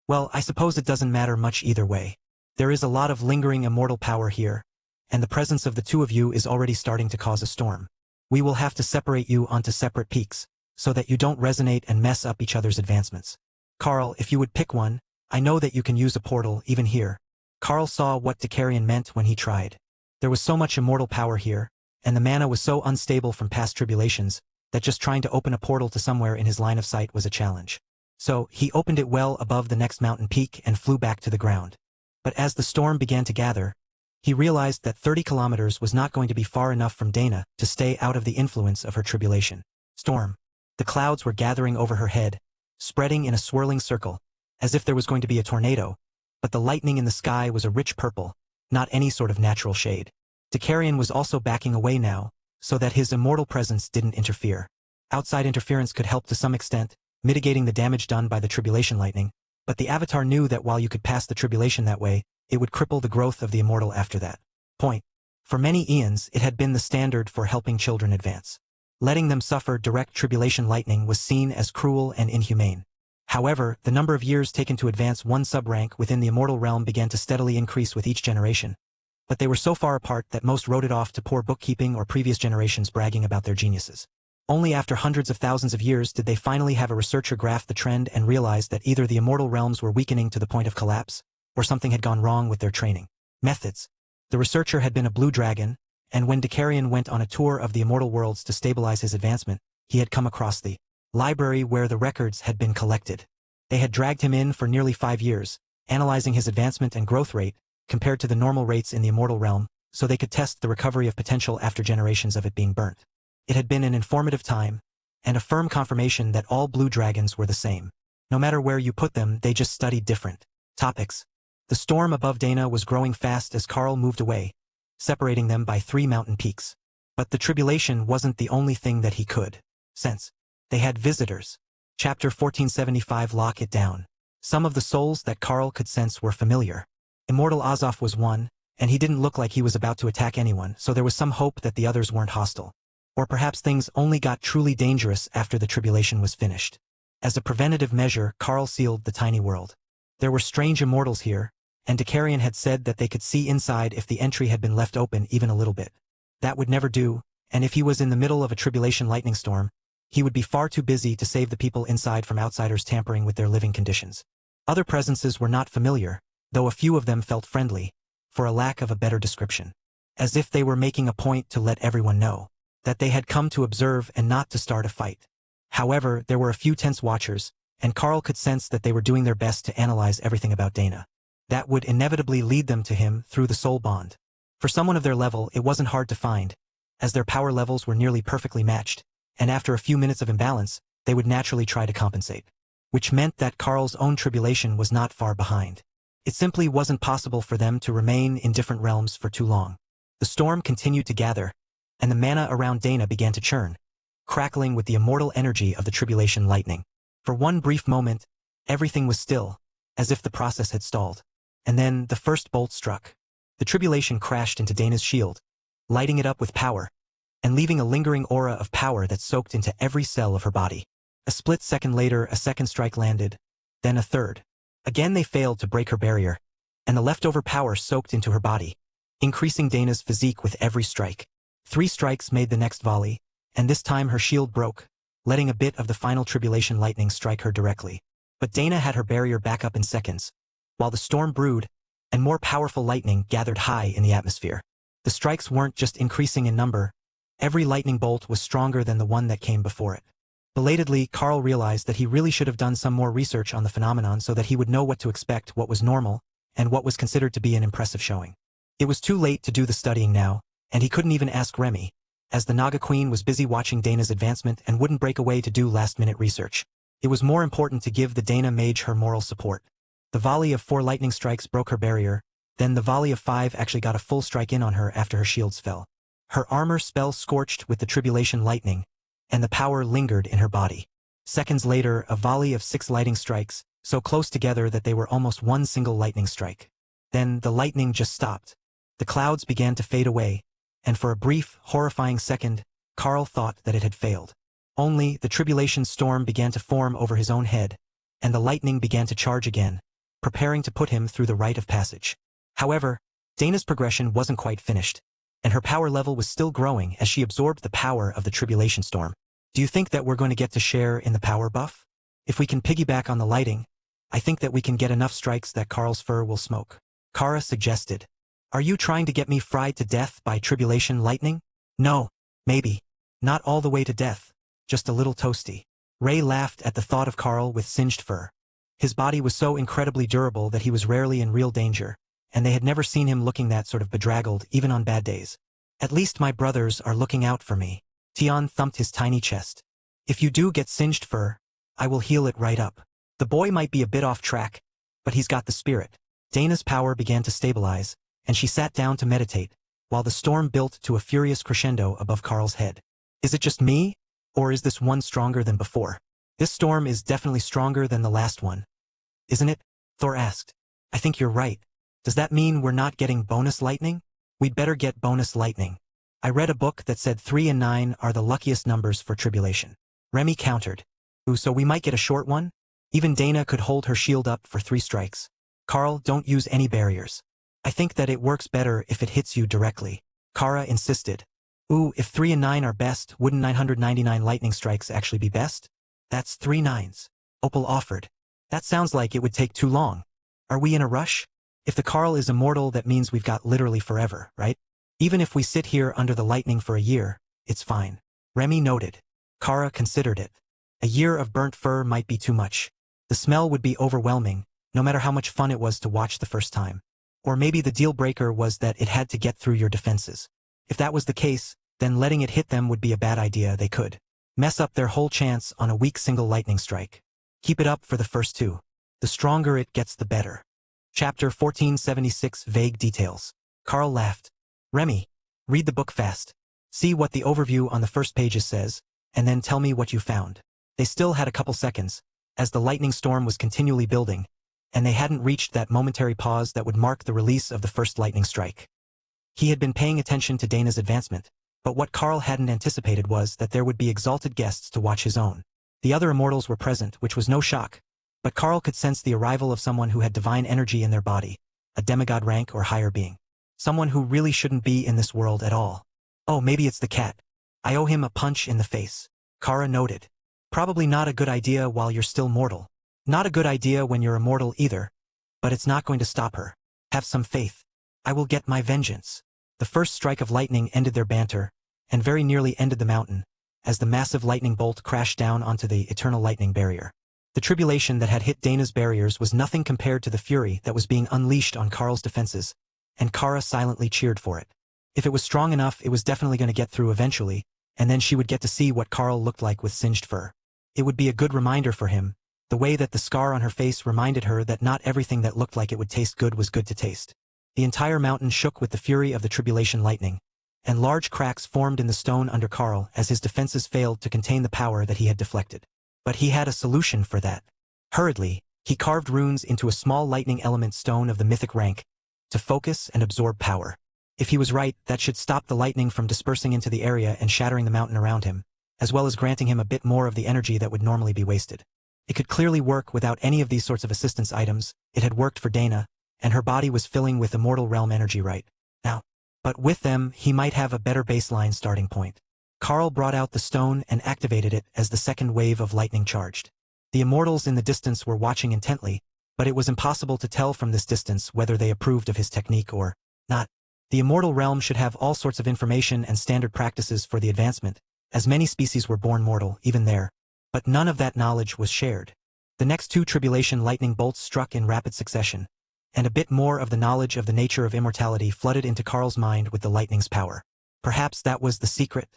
Well, I suppose it doesn't matter much either way. There is a lot of lingering immortal power here, and the presence of the two of you is already starting to cause a storm. We will have to separate you onto separate peaks, so that you don't resonate and mess up each other's advancements. Carl, if you would pick one, I know that you can use a portal even here. Carl saw what Dakarian meant when he tried. There was so much immortal power here, and the mana was so unstable from past tribulations, that just trying to open a portal to somewhere in his line of sight was a challenge. So, he opened it well above the next mountain peak and flew back to the ground. But as the storm began to gather, he realized that 30 kilometers was not going to be far enough from Dana to stay out of the influence of her tribulation. Storm. The clouds were gathering over her head, spreading in a swirling circle, as if there was going to be a tornado, but the lightning in the sky was a rich purple, not any sort of natural shade. Deucalion was also backing away now, so that his immortal presence didn't interfere. Outside interference could help to some extent, mitigating the damage done by the tribulation lightning, but the Avatar knew that while you could pass the tribulation that way, it would cripple the growth of the immortal after that point. For many eons, it had been the standard for helping children advance. Letting them suffer direct tribulation lightning was seen as cruel and inhumane. However, the number of years taken to advance one sub-rank within the immortal realm began to steadily increase with each generation. But they were so far apart that most wrote it off to poor bookkeeping or previous generations bragging about their geniuses. Only after hundreds of thousands of years did they finally have a researcher graph the trend and realize that either the immortal realms were weakening to the point of collapse, or something had gone wrong with their training methods. The researcher had been a blue dragon, and when Deucalion went on a tour of the immortal worlds to stabilize his advancement, he had come across the library where the records had been collected. They had dragged him in for nearly 5 years, analyzing his advancement and growth rate, compared to the normal rates in the immortal realm, so they could test the recovery of potential after generations of it being burnt. It had been an informative time, and a firm confirmation that all blue dragons were the same. No matter where you put them, they just studied different topics. The storm above Dana was growing fast as Carl moved away, separating them by 3 mountain peaks. But the tribulation wasn't the only thing that he could sense. They had visitors. Chapter 1475. Lock it down. Some of the souls that Carl could sense were familiar. Immortal Azoth was one, and he didn't look like he was about to attack anyone, so there was some hope that the others weren't hostile. Or perhaps things only got truly dangerous after the tribulation was finished. As a preventative measure, Carl sealed the tiny world. There were strange immortals here, and Deucalion had said that they could see inside if the entry had been left open even a little bit. That would never do, and if he was in the middle of a tribulation lightning storm, he would be far too busy to save the people inside from outsiders tampering with their living conditions. Other presences were not familiar, though a few of them felt friendly, for a lack of a better description. As if they were making a point to let everyone know that they had come to observe and not to start a fight. However, there were a few tense watchers, and Carl could sense that they were doing their best to analyze everything about Dana. That would inevitably lead them to him through the soul bond. For someone of their level, it wasn't hard to find, as their power levels were nearly perfectly matched, and after a few minutes of imbalance, they would naturally try to compensate. Which meant that Carl's own tribulation was not far behind. It simply wasn't possible for them to remain in different realms for too long. The storm continued to gather, and the mana around Dana began to churn, crackling with the immortal energy of the tribulation lightning. For one brief moment, everything was still, as if the process had stalled. And then the first bolt struck. The tribulation crashed into Dana's shield, lighting it up with power, and leaving a lingering aura of power that soaked into every cell of her body. A split second later, a second strike landed, then a third. Again they failed to break her barrier, and the leftover power soaked into her body, increasing Dana's physique with every strike. 3 strikes made the next volley, and this time her shield broke, letting a bit of the final tribulation lightning strike her directly. But Dana had her barrier back up in seconds, while the storm brewed, and more powerful lightning gathered high in the atmosphere. The strikes weren't just increasing in number, every lightning bolt was stronger than the one that came before it. Belatedly, Carl realized that he really should have done some more research on the phenomenon so that he would know what to expect, what was normal, and what was considered to be an impressive showing. It was too late to do the studying now, and he couldn't even ask Remy, as the Naga Queen was busy watching Dana's advancement and wouldn't break away to do last-minute research. It was more important to give the Dana mage her moral support. The volley of 4 lightning strikes broke her barrier, then the volley of 5 actually got a full strike in on her after her shields fell. Her armor spell scorched with the tribulation lightning, and the power lingered in her body. Seconds later, a volley of 6 lightning strikes, so close together that they were almost one single lightning strike. Then the lightning just stopped. The clouds began to fade away, and for a brief, horrifying second, Carl thought that it had failed. Only, the tribulation storm began to form over his own head, and the lightning began to charge again, preparing to put him through the rite of passage. However, Dana's progression wasn't quite finished, and her power level was still growing as she absorbed the power of the tribulation storm. Do you think that we're going to get to share in the power buff? If we can piggyback on the lighting, I think that we can get enough strikes that Carl's fur will smoke. Kara suggested. Are you trying to get me fried to death by tribulation lightning? No, maybe. Not all the way to death, just a little toasty. Ray laughed at the thought of Carl with singed fur. His body was so incredibly durable that he was rarely in real danger, and they had never seen him looking that sort of bedraggled, even on bad days. At least my brothers are looking out for me. Tian thumped his tiny chest. If you do get singed fur, I will heal it right up. The boy might be a bit off track, but he's got the spirit. Dana's power began to stabilize, and she sat down to meditate, while the storm built to a furious crescendo above Carl's head. Is it just me, or is this one stronger than before? This storm is definitely stronger than the last one. Isn't it? Thor asked. I think you're right. Does that mean we're not getting bonus lightning? We'd better get bonus lightning. I read a book that said 3 and 9 are the luckiest numbers for tribulation. Remy countered. Ooh, so we might get a short one? Even Dana could hold her shield up for 3 strikes. Carl, don't use any barriers. I think that it works better if it hits you directly. Kara insisted. Ooh, if 3 and 9 are best, wouldn't 999 lightning strikes actually be best? That's 3 nines. Opal offered. That sounds like it would take too long. Are we in a rush? If the Carl is immortal, that means we've got literally forever, right? Even if we sit here under the lightning for a year, it's fine. Remy noted. Kara considered it. A year of burnt fur might be too much. The smell would be overwhelming, no matter how much fun it was to watch the first time. Or maybe the deal breaker was that it had to get through your defenses. If that was the case, then letting it hit them would be a bad idea. They could mess up their whole chance on a weak single lightning strike. Keep it up for the first 2. The stronger it gets, the better. Chapter 1476 Vague Details. Carl laughed. Remy, read the book fast. See what the overview on the first pages says, and then tell me what you found. They still had a couple seconds, as the lightning storm was continually building, and they hadn't reached that momentary pause that would mark the release of the first lightning strike. He had been paying attention to Dana's advancement, but what Carl hadn't anticipated was that there would be exalted guests to watch his own. The other immortals were present, which was no shock, but Carl could sense the arrival of someone who had divine energy in their body, a demigod rank or higher being. Someone who really shouldn't be in this world at all. Oh, maybe it's the cat. I owe him a punch in the face. Kara noted. Probably not a good idea while you're still mortal. Not a good idea when you're immortal either, but it's not going to stop her. Have some faith. I will get my vengeance. The first strike of lightning ended their banter, and very nearly ended the mountain, as the massive lightning bolt crashed down onto the eternal lightning barrier. The tribulation that had hit Dana's barriers was nothing compared to the fury that was being unleashed on Carl's defenses, and Kara silently cheered for it. If it was strong enough, it was definitely going to get through eventually, and then she would get to see what Carl looked like with singed fur. It would be a good reminder for him, the way that the scar on her face reminded her that not everything that looked like it would taste good was good to taste. The entire mountain shook with the fury of the tribulation lightning, and large cracks formed in the stone under Carl as his defenses failed to contain the power that he had deflected. But he had a solution for that. Hurriedly, he carved runes into a small lightning element stone of the mythic rank, to focus and absorb power. If he was right, that should stop the lightning from dispersing into the area and shattering the mountain around him, as well as granting him a bit more of the energy that would normally be wasted. It could clearly work without any of these sorts of assistance items. It had worked for Dana, and her body was filling with immortal realm energy right now. But with them, he might have a better baseline starting point. Carl brought out the stone and activated it as the second wave of lightning charged. The immortals in the distance were watching intently, but it was impossible to tell from this distance whether they approved of his technique or not. The immortal realm should have all sorts of information and standard practices for the advancement, as many species were born mortal, even there. But none of that knowledge was shared. The next 2 tribulation lightning bolts struck in rapid succession, and a bit more of the knowledge of the nature of immortality flooded into Carl's mind with the lightning's power. Perhaps that was the secret.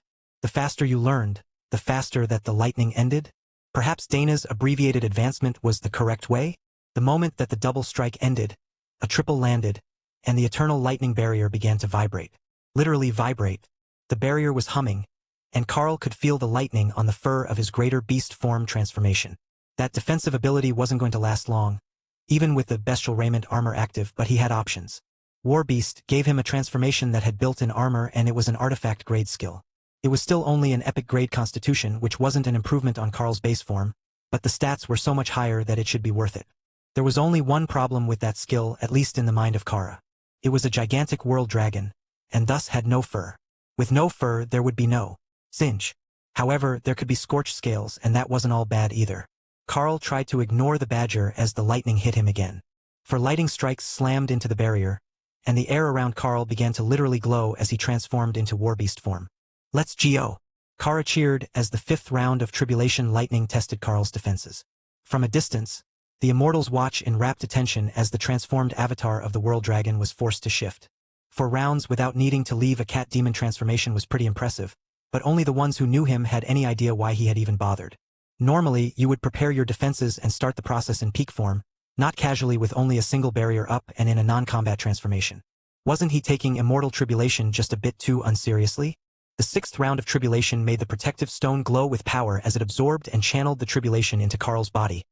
The faster you learned, the faster that the lightning ended? Perhaps Dana's abbreviated advancement was the correct way? The moment that the double strike ended, a triple landed, and the eternal lightning barrier began to vibrate. Literally vibrate. The barrier was humming, and Carl could feel the lightning on the fur of his greater beast form transformation. That defensive ability wasn't going to last long, even with the bestial raiment armor active, but he had options. War Beast gave him a transformation that had built-in armor, and it was an artifact grade skill. It was still only an epic grade constitution, which wasn't an improvement on Carl's base form, but the stats were so much higher that it should be worth it. There was only one problem with that skill, at least in the mind of Kara. It was a gigantic world dragon, and thus had no fur. With no fur, there would be no singe. However, there could be scorched scales, and that wasn't all bad either. Carl tried to ignore the badger as the lightning hit him again. For lightning strikes slammed into the barrier, and the air around Carl began to literally glow as he transformed into warbeast form. Let's go! Kara cheered as the 5th round of tribulation lightning tested Carl's defenses. From a distance, The immortals watch in rapt attention as the transformed avatar of the world dragon was forced to shift. For rounds without needing to leave a cat-demon transformation was pretty impressive, but only the ones who knew him had any idea why he had even bothered. Normally, you would prepare your defenses and start the process in peak form, not casually with only a single barrier up and in a non-combat transformation. Wasn't he taking immortal tribulation just a bit too unseriously? The 6th round of tribulation made the protective stone glow with power as it absorbed and channeled the tribulation into Carl's body,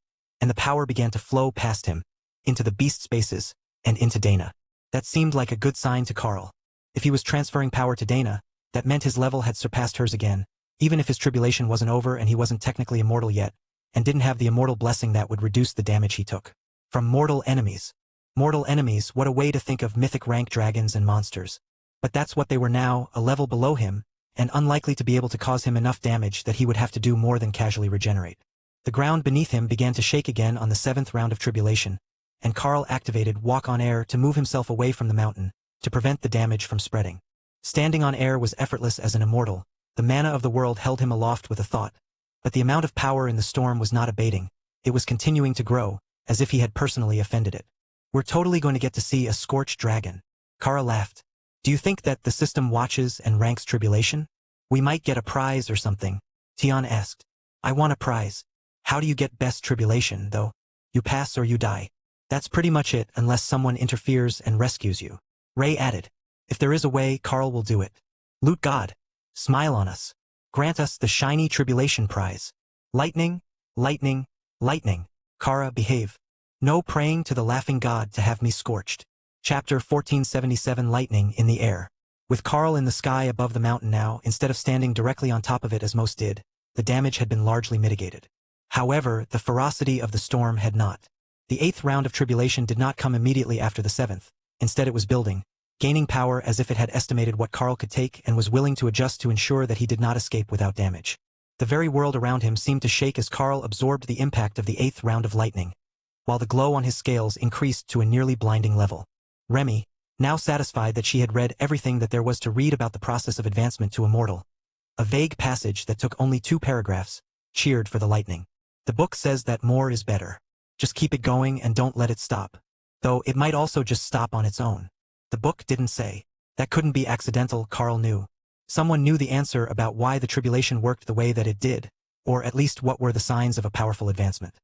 and the power began to flow past him, into the beast spaces, and into Dana. That seemed like a good sign to Carl. If he was transferring power to Dana, that meant his level had surpassed hers again, even if his tribulation wasn't over and he wasn't technically immortal yet, and didn't have the immortal blessing that would reduce the damage he took. From mortal enemies. Mortal enemies, what a way to think of mythic rank dragons and monsters. But that's what they were now, a level below him, and unlikely to be able to cause him enough damage that he would have to do more than casually regenerate. The ground beneath him began to shake again on the 7th round of tribulation, and Carl activated Walk on Air to move himself away from the mountain, to prevent the damage from spreading. Standing on air was effortless as an immortal. The mana of the world held him aloft with a thought. But the amount of power in the storm was not abating. It was continuing to grow, as if he had personally offended it. We're totally going to get to see a scorched dragon. Kara laughed. Do you think that the system watches and ranks tribulation? We might get a prize or something. Tian asked. I want a prize. How do you get best tribulation, though? You pass or you die. That's pretty much it unless someone interferes and rescues you. Ray added. If there is a way, Carl will do it. Loot God. Smile on us. Grant us the shiny tribulation prize. Lightning, lightning, lightning. Kara, behave. No praying to the laughing god to have me scorched. Chapter 1477 Lightning in the Air. With Carl in the sky above the mountain now, instead of standing directly on top of it as most did, the damage had been largely mitigated. However, the ferocity of the storm had not. The 8th round of tribulation did not come immediately after the 7th. Instead it was building, gaining power as if it had estimated what Carl could take and was willing to adjust to ensure that he did not escape without damage. The very world around him seemed to shake as Carl absorbed the impact of the 8th round of lightning, while the glow on his scales increased to a nearly blinding level. Remy, now satisfied that she had read everything that there was to read about the process of advancement to immortal, a vague passage that took only 2 paragraphs, cheered for the lightning. The book says that more is better. Just keep it going and don't let it stop. Though it might also just stop on its own. The book didn't say. That couldn't be accidental, Carl knew. Someone knew the answer about why the tribulation worked the way that it did, or at least what were the signs of a powerful advancement.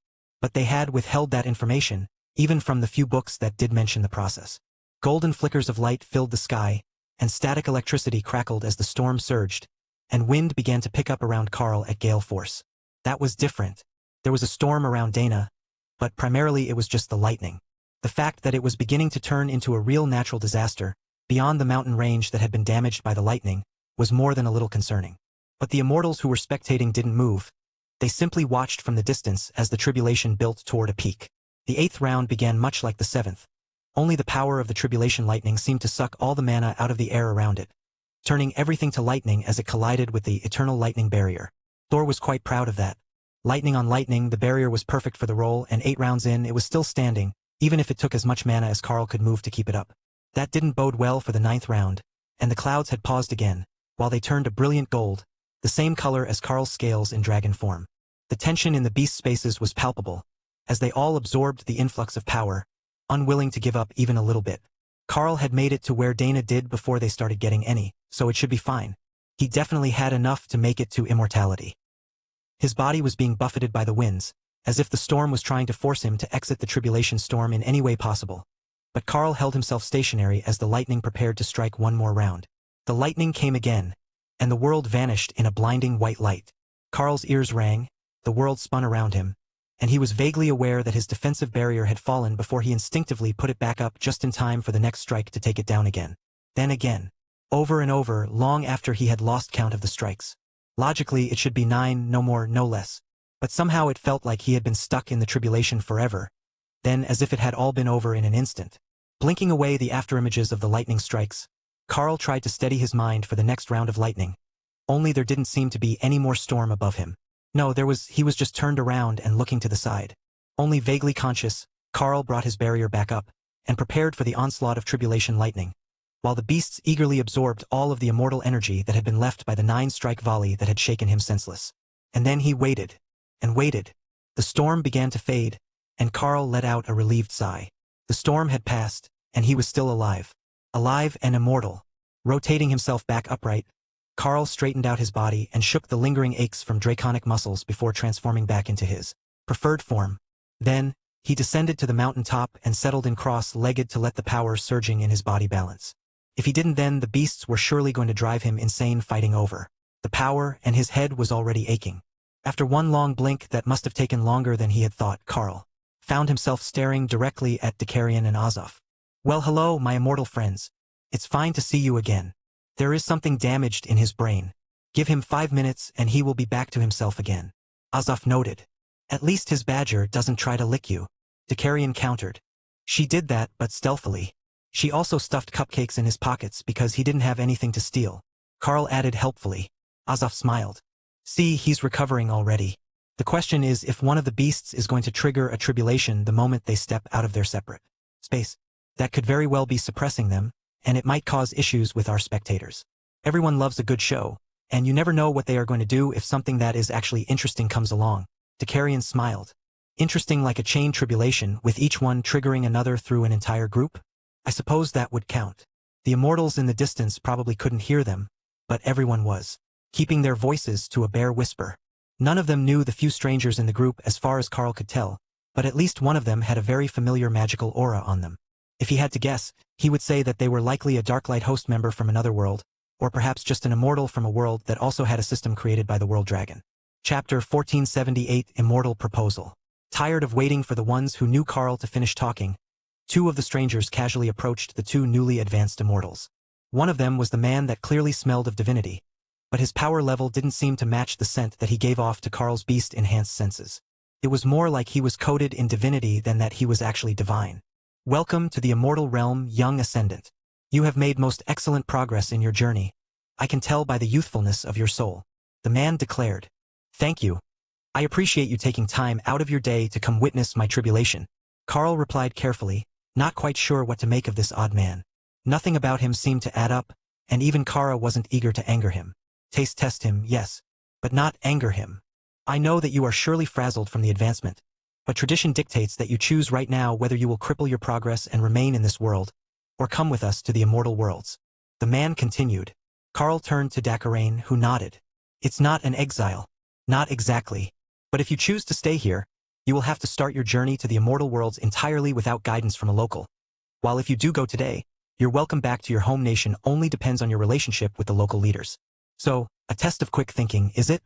But they had withheld that information, even from the few books that did mention the process. Golden flickers of light filled the sky, and static electricity crackled as the storm surged, and wind began to pick up around Carl at gale force. That was different. There was a storm around Dana, but primarily it was just the lightning. The fact that it was beginning to turn into a real natural disaster, beyond the mountain range that had been damaged by the lightning, was more than a little concerning. But the immortals who were spectating didn't move. They simply watched from the distance as the tribulation built toward a peak. The 8th round began much like the 7th. Only the power of the tribulation lightning seemed to suck all the mana out of the air around it, turning everything to lightning as it collided with the eternal lightning barrier. Thor was quite proud of that. Lightning on lightning, the barrier was perfect for the role, and 8 rounds in, it was still standing, even if it took as much mana as Carl could move to keep it up. That didn't bode well for the 9th round, and the clouds had paused again, while they turned a brilliant gold, the same color as Carl's scales in dragon form. The tension in the beast spaces was palpable, as they all absorbed the influx of power, unwilling to give up even a little bit. Carl had made it to where Dana did before they started getting any, so it should be fine. He definitely had enough to make it to immortality. His body was being buffeted by the winds, as if the storm was trying to force him to exit the tribulation storm in any way possible. But Carl held himself stationary as the lightning prepared to strike one more round. The lightning came again, and the world vanished in a blinding white light. Carl's ears rang, the world spun around him, and he was vaguely aware that his defensive barrier had fallen before he instinctively put it back up just in time for the next strike to take it down again. Then again. Over and over, long after he had lost count of the strikes. Logically, it should be 9, no more, no less. But somehow it felt like he had been stuck in the tribulation forever. Then, as if it had all been over in an instant. Blinking away the afterimages of the lightning strikes, Carl tried to steady his mind for the next round of lightning. Only there didn't seem to be any more storm above him. No, he was just turned around and looking to the side. Only vaguely conscious, Carl brought his barrier back up, and prepared for the onslaught of tribulation lightning, while the beasts eagerly absorbed all of the immortal energy that had been left by the 9-strike volley that had shaken him senseless. And then he waited, and waited. The storm began to fade, and Carl let out a relieved sigh. The storm had passed, and he was still alive. Alive and immortal. Rotating himself back upright, Carl straightened out his body and shook the lingering aches from draconic muscles before transforming back into his preferred form. Then, he descended to the mountain top and settled in cross-legged to let the power surging in his body balance. If he didn't then, the beasts were surely going to drive him insane fighting over the power, and his head was already aching. After one long blink that must have taken longer than he had thought, Carl found himself staring directly at Dakarian and Azov. "Well, hello, my immortal friends. It's fine to see you again." There is something damaged in his brain. Give him 5 minutes and he will be back to himself again. Azov noted. At least his badger doesn't try to lick you. Dakarian countered. She did that, but stealthily. She also stuffed cupcakes in his pockets because he didn't have anything to steal. Carl added helpfully. Azov smiled. See, he's recovering already. The question is if one of the beasts is going to trigger a tribulation the moment they step out of their separate space. That could very well be suppressing them, and it might cause issues with our spectators. Everyone loves a good show, and you never know what they are going to do if something that is actually interesting comes along. Dakarian smiled. Interesting, like a chain tribulation, with each one triggering another through an entire group? I suppose that would count. The immortals in the distance probably couldn't hear them, but everyone was keeping their voices to a bare whisper. None of them knew the few strangers in the group as far as Carl could tell, but at least one of them had a very familiar magical aura on them. If he had to guess, he would say that they were likely a Darklight host member from another world, or perhaps just an immortal from a world that also had a system created by the World Dragon. Chapter 1478 Immortal Proposal. Tired of waiting for the ones who knew Carl to finish talking, two of the strangers casually approached the two newly advanced immortals. One of them was the man that clearly smelled of divinity, but his power level didn't seem to match the scent that he gave off to Carl's beast-enhanced senses. It was more like he was coated in divinity than that he was actually divine. Welcome to the immortal realm, young ascendant. You have made most excellent progress in your journey. I can tell by the youthfulness of your soul. The man declared. Thank you. I appreciate you taking time out of your day to come witness my tribulation. Carl replied carefully, not quite sure what to make of this odd man. Nothing about him seemed to add up, and even Kara wasn't eager to anger him. Taste test him, yes, but not anger him. I know that you are surely frazzled from the advancement, but tradition dictates that you choose right now whether you will cripple your progress and remain in this world, or come with us to the immortal worlds. The man continued. Carl turned to Dakarian, who nodded. It's not an exile. Not exactly. But if you choose to stay here, you will have to start your journey to the immortal worlds entirely without guidance from a local. While if you do go today, your welcome back to your home nation only depends on your relationship with the local leaders. So, a test of quick thinking, is it?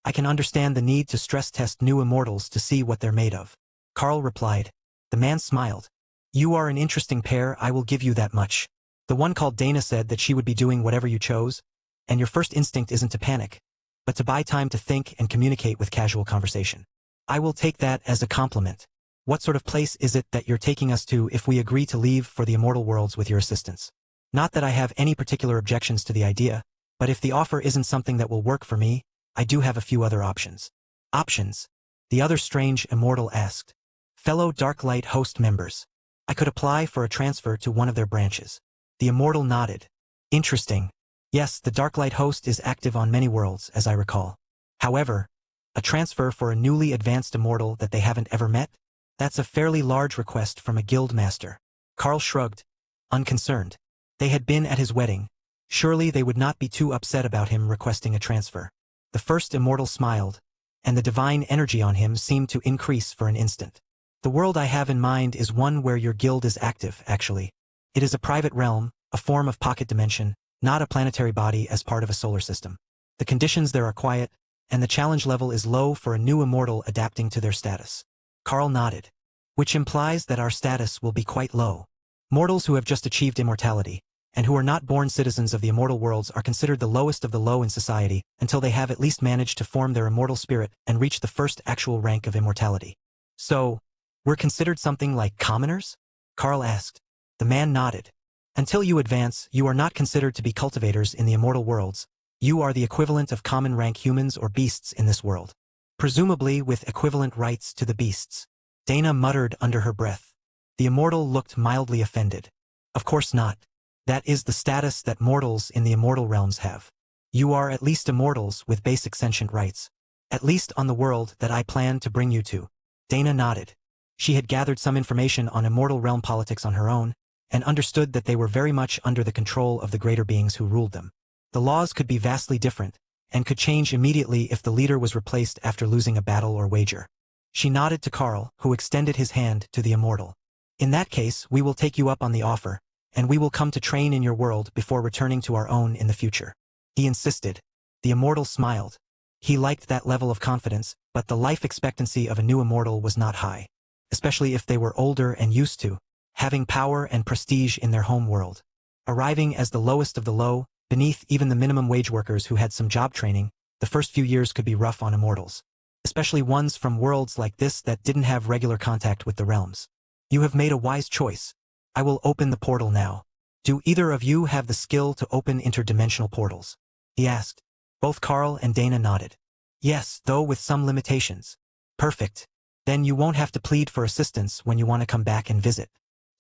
I can understand the need to stress test new immortals to see what they're made of. Carl replied. The man smiled. You are an interesting pair, I will give you that much. The one called Dana said that she would be doing whatever you chose, and your first instinct isn't to panic, but to buy time to think and communicate with casual conversation. I will take that as a compliment. What sort of place is it that you're taking us to if we agree to leave for the immortal worlds with your assistance? Not that I have any particular objections to the idea, but if the offer isn't something that will work for me, I do have a few other options. Options? The other strange immortal asked. Fellow Darklight host members. I could apply for a transfer to one of their branches. The immortal nodded. Interesting. Yes, the Darklight host is active on many worlds, as I recall. However, a transfer for a newly advanced immortal that they haven't ever met? That's a fairly large request from a guild master. Carl shrugged, unconcerned. They had been at his wedding. Surely they would not be too upset about him requesting a transfer. The first immortal smiled, and the divine energy on him seemed to increase for an instant. The world I have in mind is one where your guild is active, actually. It is a private realm, a form of pocket dimension, not a planetary body as part of a solar system. The conditions there are quiet, and the challenge level is low for a new immortal adapting to their status. Carl nodded. Which implies that our status will be quite low. Mortals who have just achieved immortality, and who are not born citizens of the immortal worlds are considered the lowest of the low in society until they have at least managed to form their immortal spirit and reach the first actual rank of immortality. So, we're considered something like commoners? Carl asked. The man nodded. Until you advance, you are not considered to be cultivators in the immortal worlds. You are the equivalent of common rank humans or beasts in this world. Presumably with equivalent rights to the beasts. Dana muttered under her breath. The immortal looked mildly offended. Of course not. That is the status that mortals in the immortal realms have. You are at least immortals with basic sentient rights. At least on the world that I plan to bring you to. Dana nodded. She had gathered some information on immortal realm politics on her own, and understood that they were very much under the control of the greater beings who ruled them. The laws could be vastly different, and could change immediately if the leader was replaced after losing a battle or wager. She nodded to Carl, who extended his hand to the immortal. In that case, we will take you up on the offer, and we will come to train in your world before returning to our own in the future. He insisted. The immortal smiled. He liked that level of confidence, but the life expectancy of a new immortal was not high, especially if they were older and used to having power and prestige in their home world. Arriving as the lowest of the low, beneath even the minimum wage workers who had some job training, the first few years could be rough on immortals, especially ones from worlds like this that didn't have regular contact with the realms. You have made a wise choice. I will open the portal now. Do either of you have the skill to open interdimensional portals? He asked. Both Carl and Dana nodded. Yes, though with some limitations. Perfect. Then you won't have to plead for assistance when you want to come back and visit.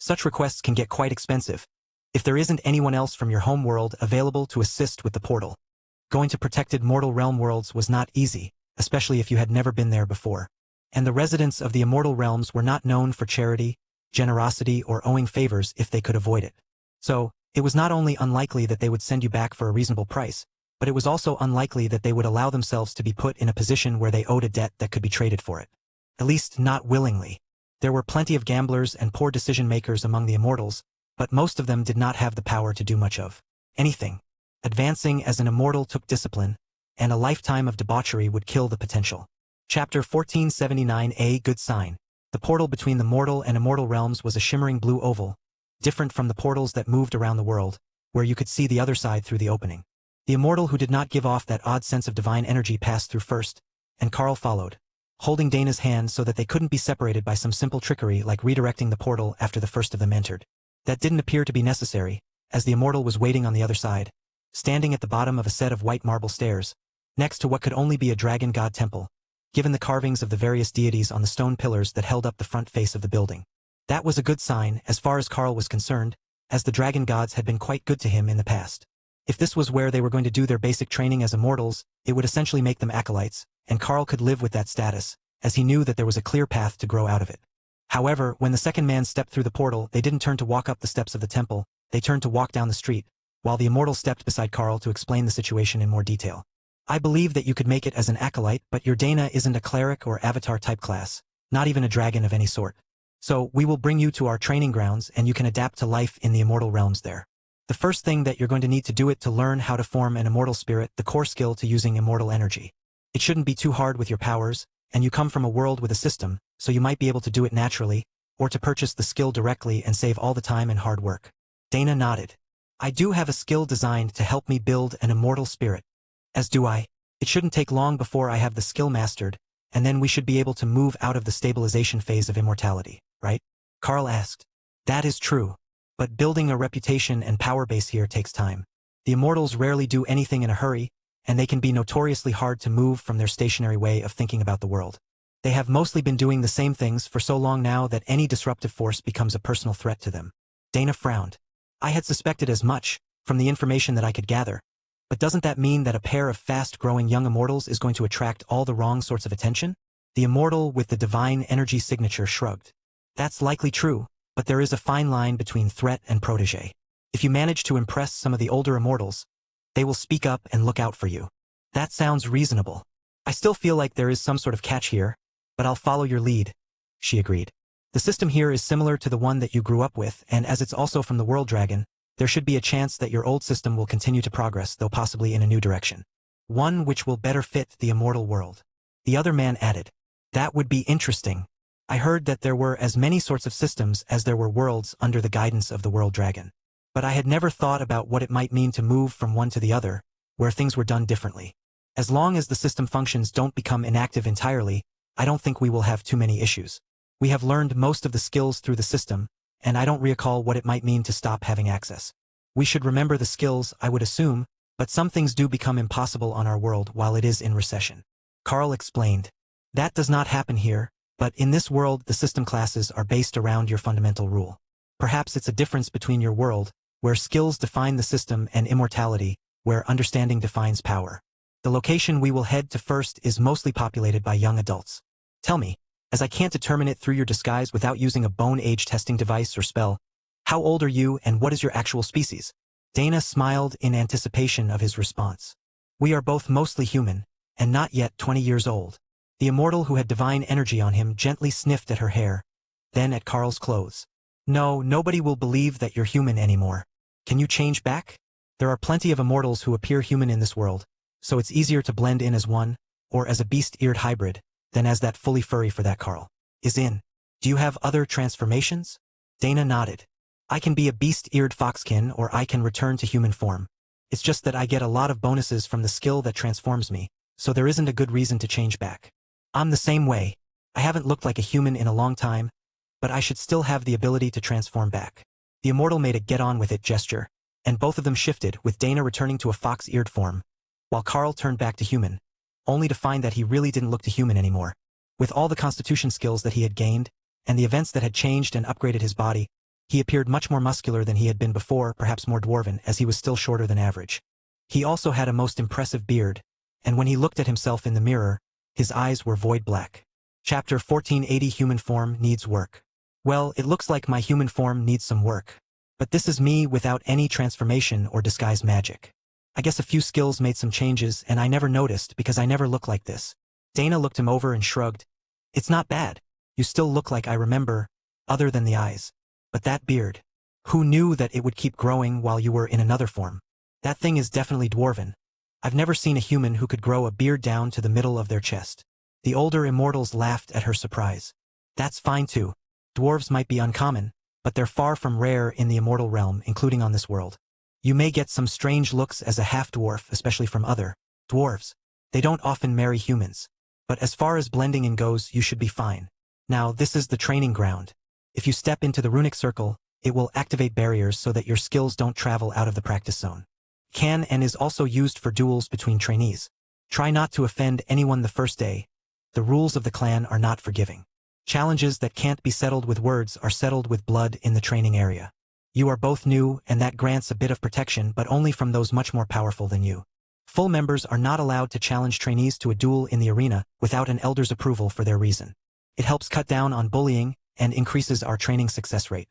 Such requests can get quite expensive. If there isn't anyone else from your home world available to assist with the portal, going to protected mortal realm worlds was not easy, especially if you had never been there before. And the residents of the immortal realms were not known for charity, generosity, or owing favors if they could avoid it. So, it was not only unlikely that they would send you back for a reasonable price, but it was also unlikely that they would allow themselves to be put in a position where they owed a debt that could be traded for it. At least not willingly. There were plenty of gamblers and poor decision-makers among the immortals, but most of them did not have the power to do much of anything. Advancing as an immortal took discipline, and a lifetime of debauchery would kill the potential. Chapter 1479. A good sign. The portal between the mortal and immortal realms was a shimmering blue oval, different from the portals that moved around the world, where you could see the other side through the opening. The immortal who did not give off that odd sense of divine energy passed through first, and Carl followed, holding Dana's hand so that they couldn't be separated by some simple trickery like redirecting the portal after the first of them entered. That didn't appear to be necessary, as the immortal was waiting on the other side, standing at the bottom of a set of white marble stairs, next to what could only be a dragon god temple, given the carvings of the various deities on the stone pillars that held up the front face of the building. That was a good sign, as far as Carl was concerned, as the dragon gods had been quite good to him in the past. If this was where they were going to do their basic training as immortals, it would essentially make them acolytes, and Carl could live with that status, as he knew that there was a clear path to grow out of it. However, when the second man stepped through the portal, they didn't turn to walk up the steps of the temple, they turned to walk down the street, while the immortal stepped beside Carl to explain the situation in more detail. I believe that you could make it as an acolyte, but your Dana isn't a cleric or avatar type class, not even a dragon of any sort. So, we will bring you to our training grounds and you can adapt to life in the immortal realms there. The first thing that you're going to need to do it to learn how to form an immortal spirit, the core skill to using immortal energy. It shouldn't be too hard with your powers, and you come from a world with a system, so you might be able to do it naturally, or to purchase the skill directly and save all the time and hard work. Dana nodded. I do have a skill designed to help me build an immortal spirit. As do I. It shouldn't take long before I have the skill mastered, and then we should be able to move out of the stabilization phase of immortality, right? Carl asked. That is true. But building a reputation and power base here takes time. The immortals rarely do anything in a hurry, and they can be notoriously hard to move from their stationary way of thinking about the world. They have mostly been doing the same things for so long now that any disruptive force becomes a personal threat to them. Dana frowned. I had suspected as much, from the information that I could gather. But doesn't that mean that a pair of fast-growing young immortals is going to attract all the wrong sorts of attention? The immortal with the divine energy signature shrugged. That's likely true, but there is a fine line between threat and protégé. If you manage to impress some of the older immortals, they will speak up and look out for you. That sounds reasonable. I still feel like there is some sort of catch here, but I'll follow your lead, she agreed. The system here is similar to the one that you grew up with, and as it's also from the World Dragon, there should be a chance that your old system will continue to progress, though possibly in a new direction. One which will better fit the immortal world. The other man added. That would be interesting. I heard that there were as many sorts of systems as there were worlds under the guidance of the World Dragon. But I had never thought about what it might mean to move from one to the other, where things were done differently. As long as the system functions don't become inactive entirely, I don't think we will have too many issues. We have learned most of the skills through the system, and I don't recall what it might mean to stop having access. We should remember the skills, I would assume, but some things do become impossible on our world while it is in recession. Carl explained. That does not happen here, but in this world the system classes are based around your fundamental rule. Perhaps it's a difference between your world, where skills define the system, and immortality, where understanding defines power. The location we will head to first is mostly populated by young adults. Tell me, as I can't determine it through your disguise without using a bone age testing device or spell. How old are you and what is your actual species? Dana smiled in anticipation of his response. We are both mostly human, and not yet 20 years old. The immortal who had divine energy on him gently sniffed at her hair, then at Carl's clothes. No, nobody will believe that you're human anymore. Can you change back? There are plenty of immortals who appear human in this world, so it's easier to blend in as one, or as a beast-eared hybrid, than as that fully furry for that Carl is in. Do you have other transformations? Dana nodded. I can be a beast-eared foxkin or I can return to human form. It's just that I get a lot of bonuses from the skill that transforms me, so there isn't a good reason to change back. I'm the same way. I haven't looked like a human in a long time, but I should still have the ability to transform back. The immortal made a get-on-with-it gesture, and both of them shifted, with Dana returning to a fox-eared form, while Carl turned back to human, only to find that he really didn't look to human anymore. With all the constitution skills that he had gained, and the events that had changed and upgraded his body, he appeared much more muscular than he had been before, perhaps more dwarven, as he was still shorter than average. He also had a most impressive beard, and when he looked at himself in the mirror, his eyes were void black. Chapter 1480 Human Form Needs Work. Well, it looks like my human form needs some work. But this is me without any transformation or disguise magic. I guess a few skills made some changes and I never noticed because I never look like this. Dana looked him over and shrugged. It's not bad. You still look like I remember, other than the eyes. But that beard. Who knew that it would keep growing while you were in another form? That thing is definitely dwarven. I've never seen a human who could grow a beard down to the middle of their chest. The older immortals laughed at her surprise. That's fine too. Dwarves might be uncommon, but they're far from rare in the immortal realm, including on this world. You may get some strange looks as a half-dwarf, especially from other dwarves. They don't often marry humans. But as far as blending in goes, you should be fine. Now, this is the training ground. If you step into the runic circle, it will activate barriers so that your skills don't travel out of the practice zone. Can and is also used for duels between trainees. Try not to offend anyone the first day. The rules of the clan are not forgiving. Challenges that can't be settled with words are settled with blood in the training area. You are both new, and that grants a bit of protection, but only from those much more powerful than you. Full members are not allowed to challenge trainees to a duel in the arena without an elder's approval for their reason. It helps cut down on bullying and increases our training success rate.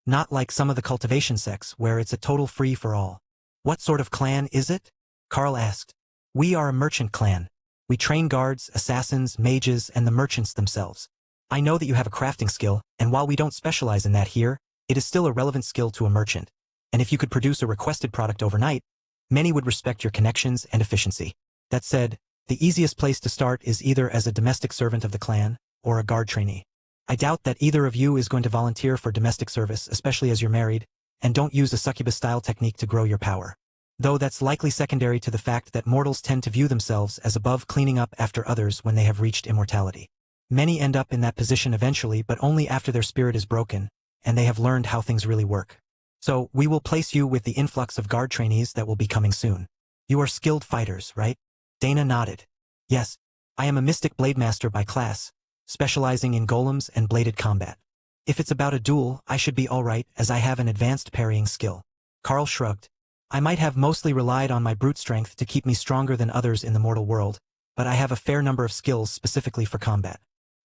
Not like some of the cultivation sects where it's a total free-for-all. What sort of clan is it? Carl asked. We are a merchant clan. We train guards, assassins, mages, and the merchants themselves. I know that you have a crafting skill, and while we don't specialize in that here, it is still a relevant skill to a merchant. And if you could produce a requested product overnight, many would respect your connections and efficiency. That said, the easiest place to start is either as a domestic servant of the clan, or a guard trainee. I doubt that either of you is going to volunteer for domestic service, especially as you're married, and don't use a succubus-style technique to grow your power. Though that's likely secondary to the fact that mortals tend to view themselves as above cleaning up after others when they have reached immortality. Many end up in that position eventually, but only after their spirit is broken, and they have learned how things really work. So, we will place you with the influx of guard trainees that will be coming soon. You are skilled fighters, right? Dana nodded. Yes, I am a mystic blade master by class, specializing in golems and bladed combat. If it's about a duel, I should be alright, as I have an advanced parrying skill. Carl shrugged. I might have mostly relied on my brute strength to keep me stronger than others in the mortal world, but I have a fair number of skills specifically for combat.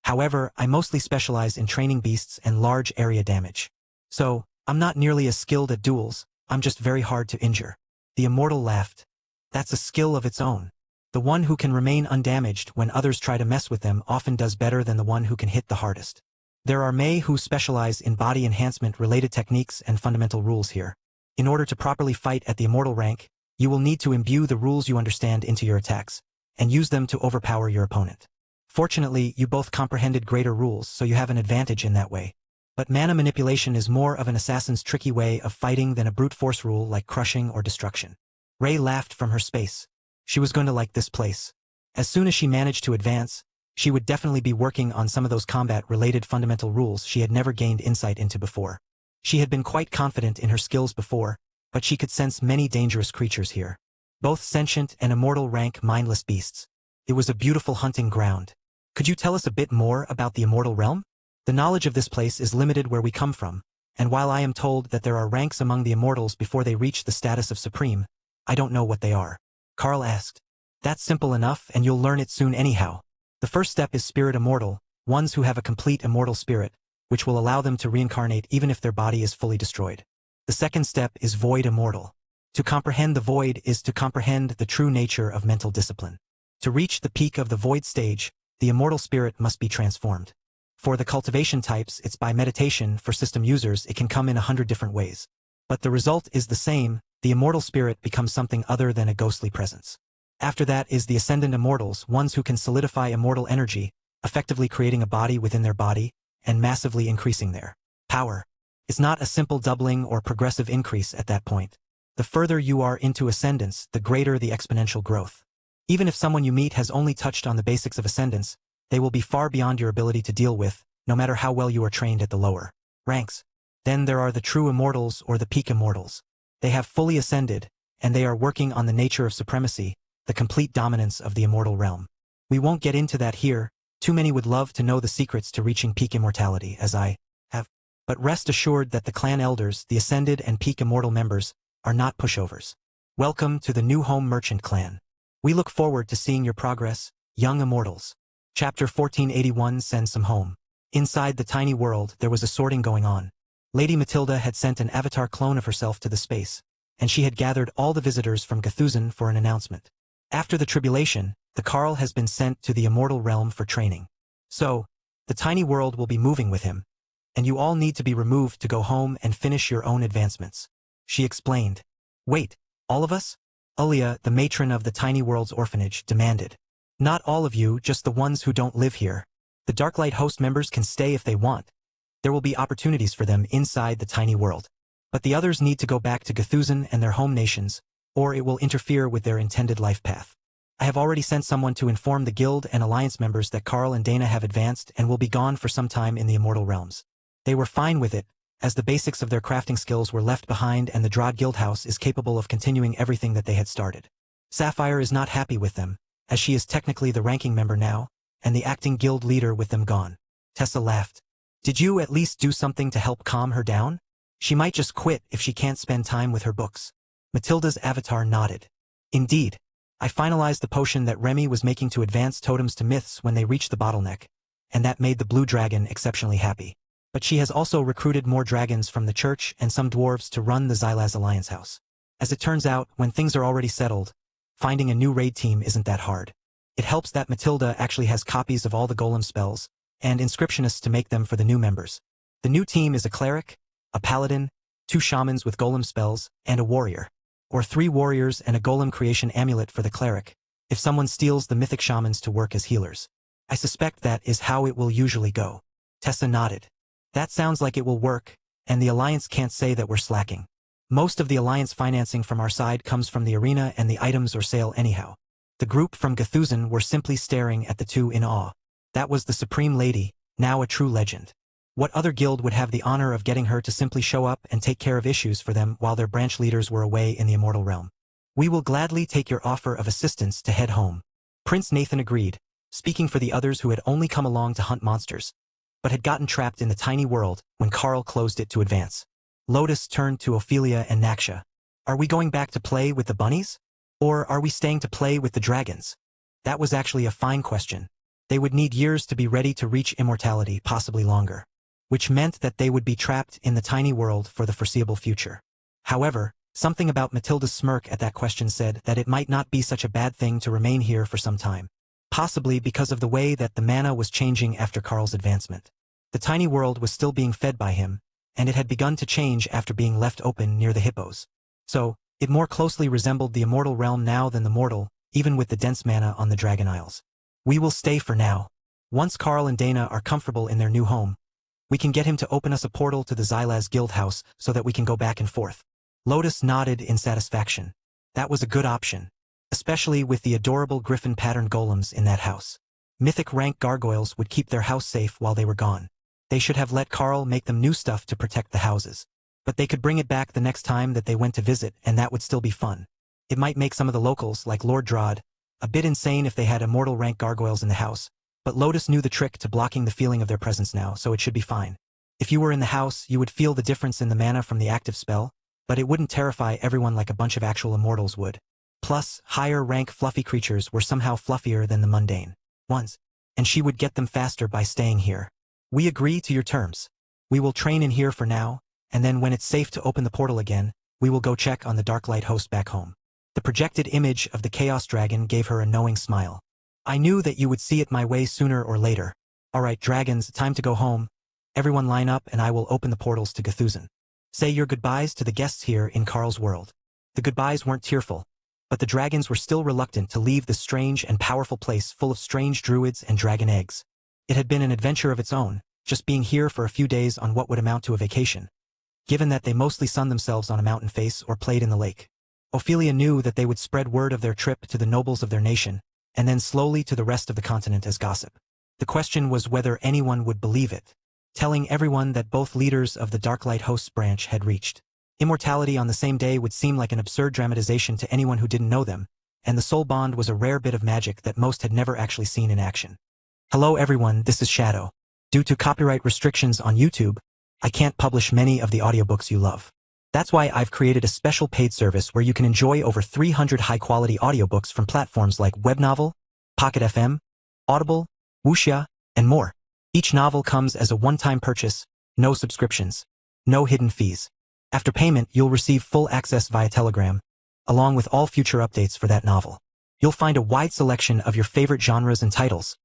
However, I mostly specialize in training beasts and large area damage. So, I'm not nearly as skilled at duels, I'm just very hard to injure. The immortal laughed. That's a skill of its own. The one who can remain undamaged when others try to mess with them often does better than the one who can hit the hardest. There are Mei who specialize in body enhancement-related techniques and fundamental rules here. In order to properly fight at the immortal rank, you will need to imbue the rules you understand into your attacks, and use them to overpower your opponent. Fortunately, you both comprehended greater rules, so you have an advantage in that way. But mana manipulation is more of an assassin's tricky way of fighting than a brute force rule like crushing or destruction. Ray laughed from her space. She was going to like this place. As soon as she managed to advance, she would definitely be working on some of those combat-related fundamental rules she had never gained insight into before. She had been quite confident in her skills before, but she could sense many dangerous creatures here. Both sentient and immortal rank mindless beasts. It was a beautiful hunting ground. Could you tell us a bit more about the immortal realm? The knowledge of this place is limited where we come from, and while I am told that there are ranks among the immortals before they reach the status of supreme, I don't know what they are. Carl asked. That's simple enough and you'll learn it soon anyhow. The first step is spirit immortal, ones who have a complete immortal spirit, which will allow them to reincarnate even if their body is fully destroyed. The second step is void immortal. To comprehend the void is to comprehend the true nature of mental discipline. To reach the peak of the void stage, the immortal spirit must be transformed. For the cultivation types, it's by meditation. For system users, it can come in 100 different ways. But the result is the same: the immortal spirit becomes something other than a ghostly presence. After that is the ascendant immortals, ones who can solidify immortal energy, effectively creating a body within their body, and massively increasing their power. It's not a simple doubling or progressive increase at that point. The further you are into ascendance, the greater the exponential growth. Even if someone you meet has only touched on the basics of ascendance, they will be far beyond your ability to deal with, no matter how well you are trained at the lower ranks. Then there are the true immortals or the peak immortals. They have fully ascended, and they are working on the nature of supremacy, the complete dominance of the immortal realm. We won't get into that here. Too many would love to know the secrets to reaching peak immortality, as I have. But rest assured that the clan elders, the ascended and peak immortal members, are not pushovers. Welcome to the new home merchant clan. We look forward to seeing your progress, young immortals. Chapter 1481 sends some home. Inside the tiny world, there was a sorting going on. Lady Matilda had sent an avatar clone of herself to the space, and she had gathered all the visitors from Gathuzan for an announcement. After the tribulation, the Carl has been sent to the immortal realm for training. So, the tiny world will be moving with him, and you all need to be removed to go home and finish your own advancements. She explained. Wait, all of us? Ulia, the matron of the tiny world's orphanage, demanded. Not all of you, just the ones who don't live here. The Darklight host members can stay if they want. There will be opportunities for them inside the tiny world. But the others need to go back to Gathuzan and their home nations, or it will interfere with their intended life path. I have already sent someone to inform the guild and alliance members that Carl and Dana have advanced and will be gone for some time in the immortal realms. They were fine with it, as the basics of their crafting skills were left behind and the Drod Guildhouse is capable of continuing everything that they had started. Sapphire is not happy with them, as she is technically the ranking member now, and the acting guild leader with them gone. Tessa laughed. Did you at least do something to help calm her down? She might just quit if she can't spend time with her books. Matilda's avatar nodded. Indeed. I finalized the potion that Remy was making to advance totems to myths when they reached the bottleneck, and that made the blue dragon exceptionally happy. But she has also recruited more dragons from the church and some dwarves to run the Xylaz Alliance house. As it turns out, when things are already settled, finding a new raid team isn't that hard. It helps that Matilda actually has copies of all the golem spells, and inscriptionists to make them for the new members. The new team is a cleric, a paladin, 2 shamans with golem spells, and a warrior. Or 3 warriors and a golem creation amulet for the cleric, if someone steals the mythic shamans to work as healers. I suspect that is how it will usually go. Tessa nodded. That sounds like it will work, and the Alliance can't say that we're slacking. Most of the Alliance financing from our side comes from the arena and the items or sale anyhow. The group from Gathuzan were simply staring at the two in awe. That was the Supreme Lady, now a true legend. What other guild would have the honor of getting her to simply show up and take care of issues for them while their branch leaders were away in the immortal realm? We will gladly take your offer of assistance to head home. Prince Nathan agreed, speaking for the others who had only come along to hunt monsters, but had gotten trapped in the tiny world when Carl closed it to advance. Lotus turned to Ophelia and Naksha. Are we going back to play with the bunnies? Or are we staying to play with the dragons? That was actually a fine question. They would need years to be ready to reach immortality, possibly longer, which meant that they would be trapped in the tiny world for the foreseeable future. However, something about Matilda's smirk at that question said that it might not be such a bad thing to remain here for some time, possibly because of the way that the mana was changing after Carl's advancement. The tiny world was still being fed by him, and it had begun to change after being left open near the hippos. So, it more closely resembled the immortal realm now than the mortal, even with the dense mana on the Dragon Isles. We will stay for now. Once Carl and Dana are comfortable in their new home, we can get him to open us a portal to the Xylaz Guild house so that we can go back and forth. Lotus nodded in satisfaction. That was a good option, especially with the adorable griffin patterned golems in that house. Mythic rank gargoyles would keep their house safe while they were gone. They should have let Carl make them new stuff to protect the houses. But they could bring it back the next time that they went to visit, and that would still be fun. It might make some of the locals, like Lord Drod, a bit insane if they had immortal rank gargoyles in the house, but Lotus knew the trick to blocking the feeling of their presence now, so it should be fine. If you were in the house, you would feel the difference in the mana from the active spell, but it wouldn't terrify everyone like a bunch of actual immortals would. Plus, higher rank fluffy creatures were somehow fluffier than the mundane ones. and she would get them faster by staying here. We agree to your terms. We will train in here for now, and then when it's safe to open the portal again, we will go check on the Darklight host back home. The projected image of the Chaos Dragon gave her a knowing smile. I knew that you would see it my way sooner or later. Alright dragons, time to go home. Everyone line up and I will open the portals to Gthuzan. Say your goodbyes to the guests here in Carl's world. The goodbyes weren't tearful, but the dragons were still reluctant to leave this strange and powerful place full of strange druids and dragon eggs. It had been an adventure of its own, just being here for a few days on what would amount to a vacation, given that they mostly sunned themselves on a mountain face or played in the lake. Ophelia knew that they would spread word of their trip to the nobles of their nation, and then slowly to the rest of the continent as gossip. The question was whether anyone would believe it, telling everyone that both leaders of the Darklight hosts branch had reached immortality on the same day would seem like an absurd dramatization to anyone who didn't know them, and the soul bond was a rare bit of magic that most had never actually seen in action. Hello everyone, this is Shadow. Due to copyright restrictions on YouTube, I can't publish many of the audiobooks you love. That's why I've created a special paid service where you can enjoy over 300 high-quality audiobooks from platforms like Webnovel, Pocket FM, Audible, Wuxia, and more. Each novel comes as a one-time purchase, no subscriptions, no hidden fees. After payment, you'll receive full access via Telegram, along with all future updates for that novel. You'll find a wide selection of your favorite genres and titles,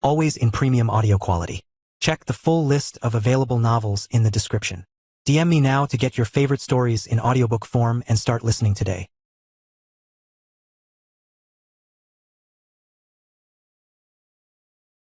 always in premium audio quality. Check the full list of available novels in the description. DM me now to get your favorite stories in audiobook form and start listening today.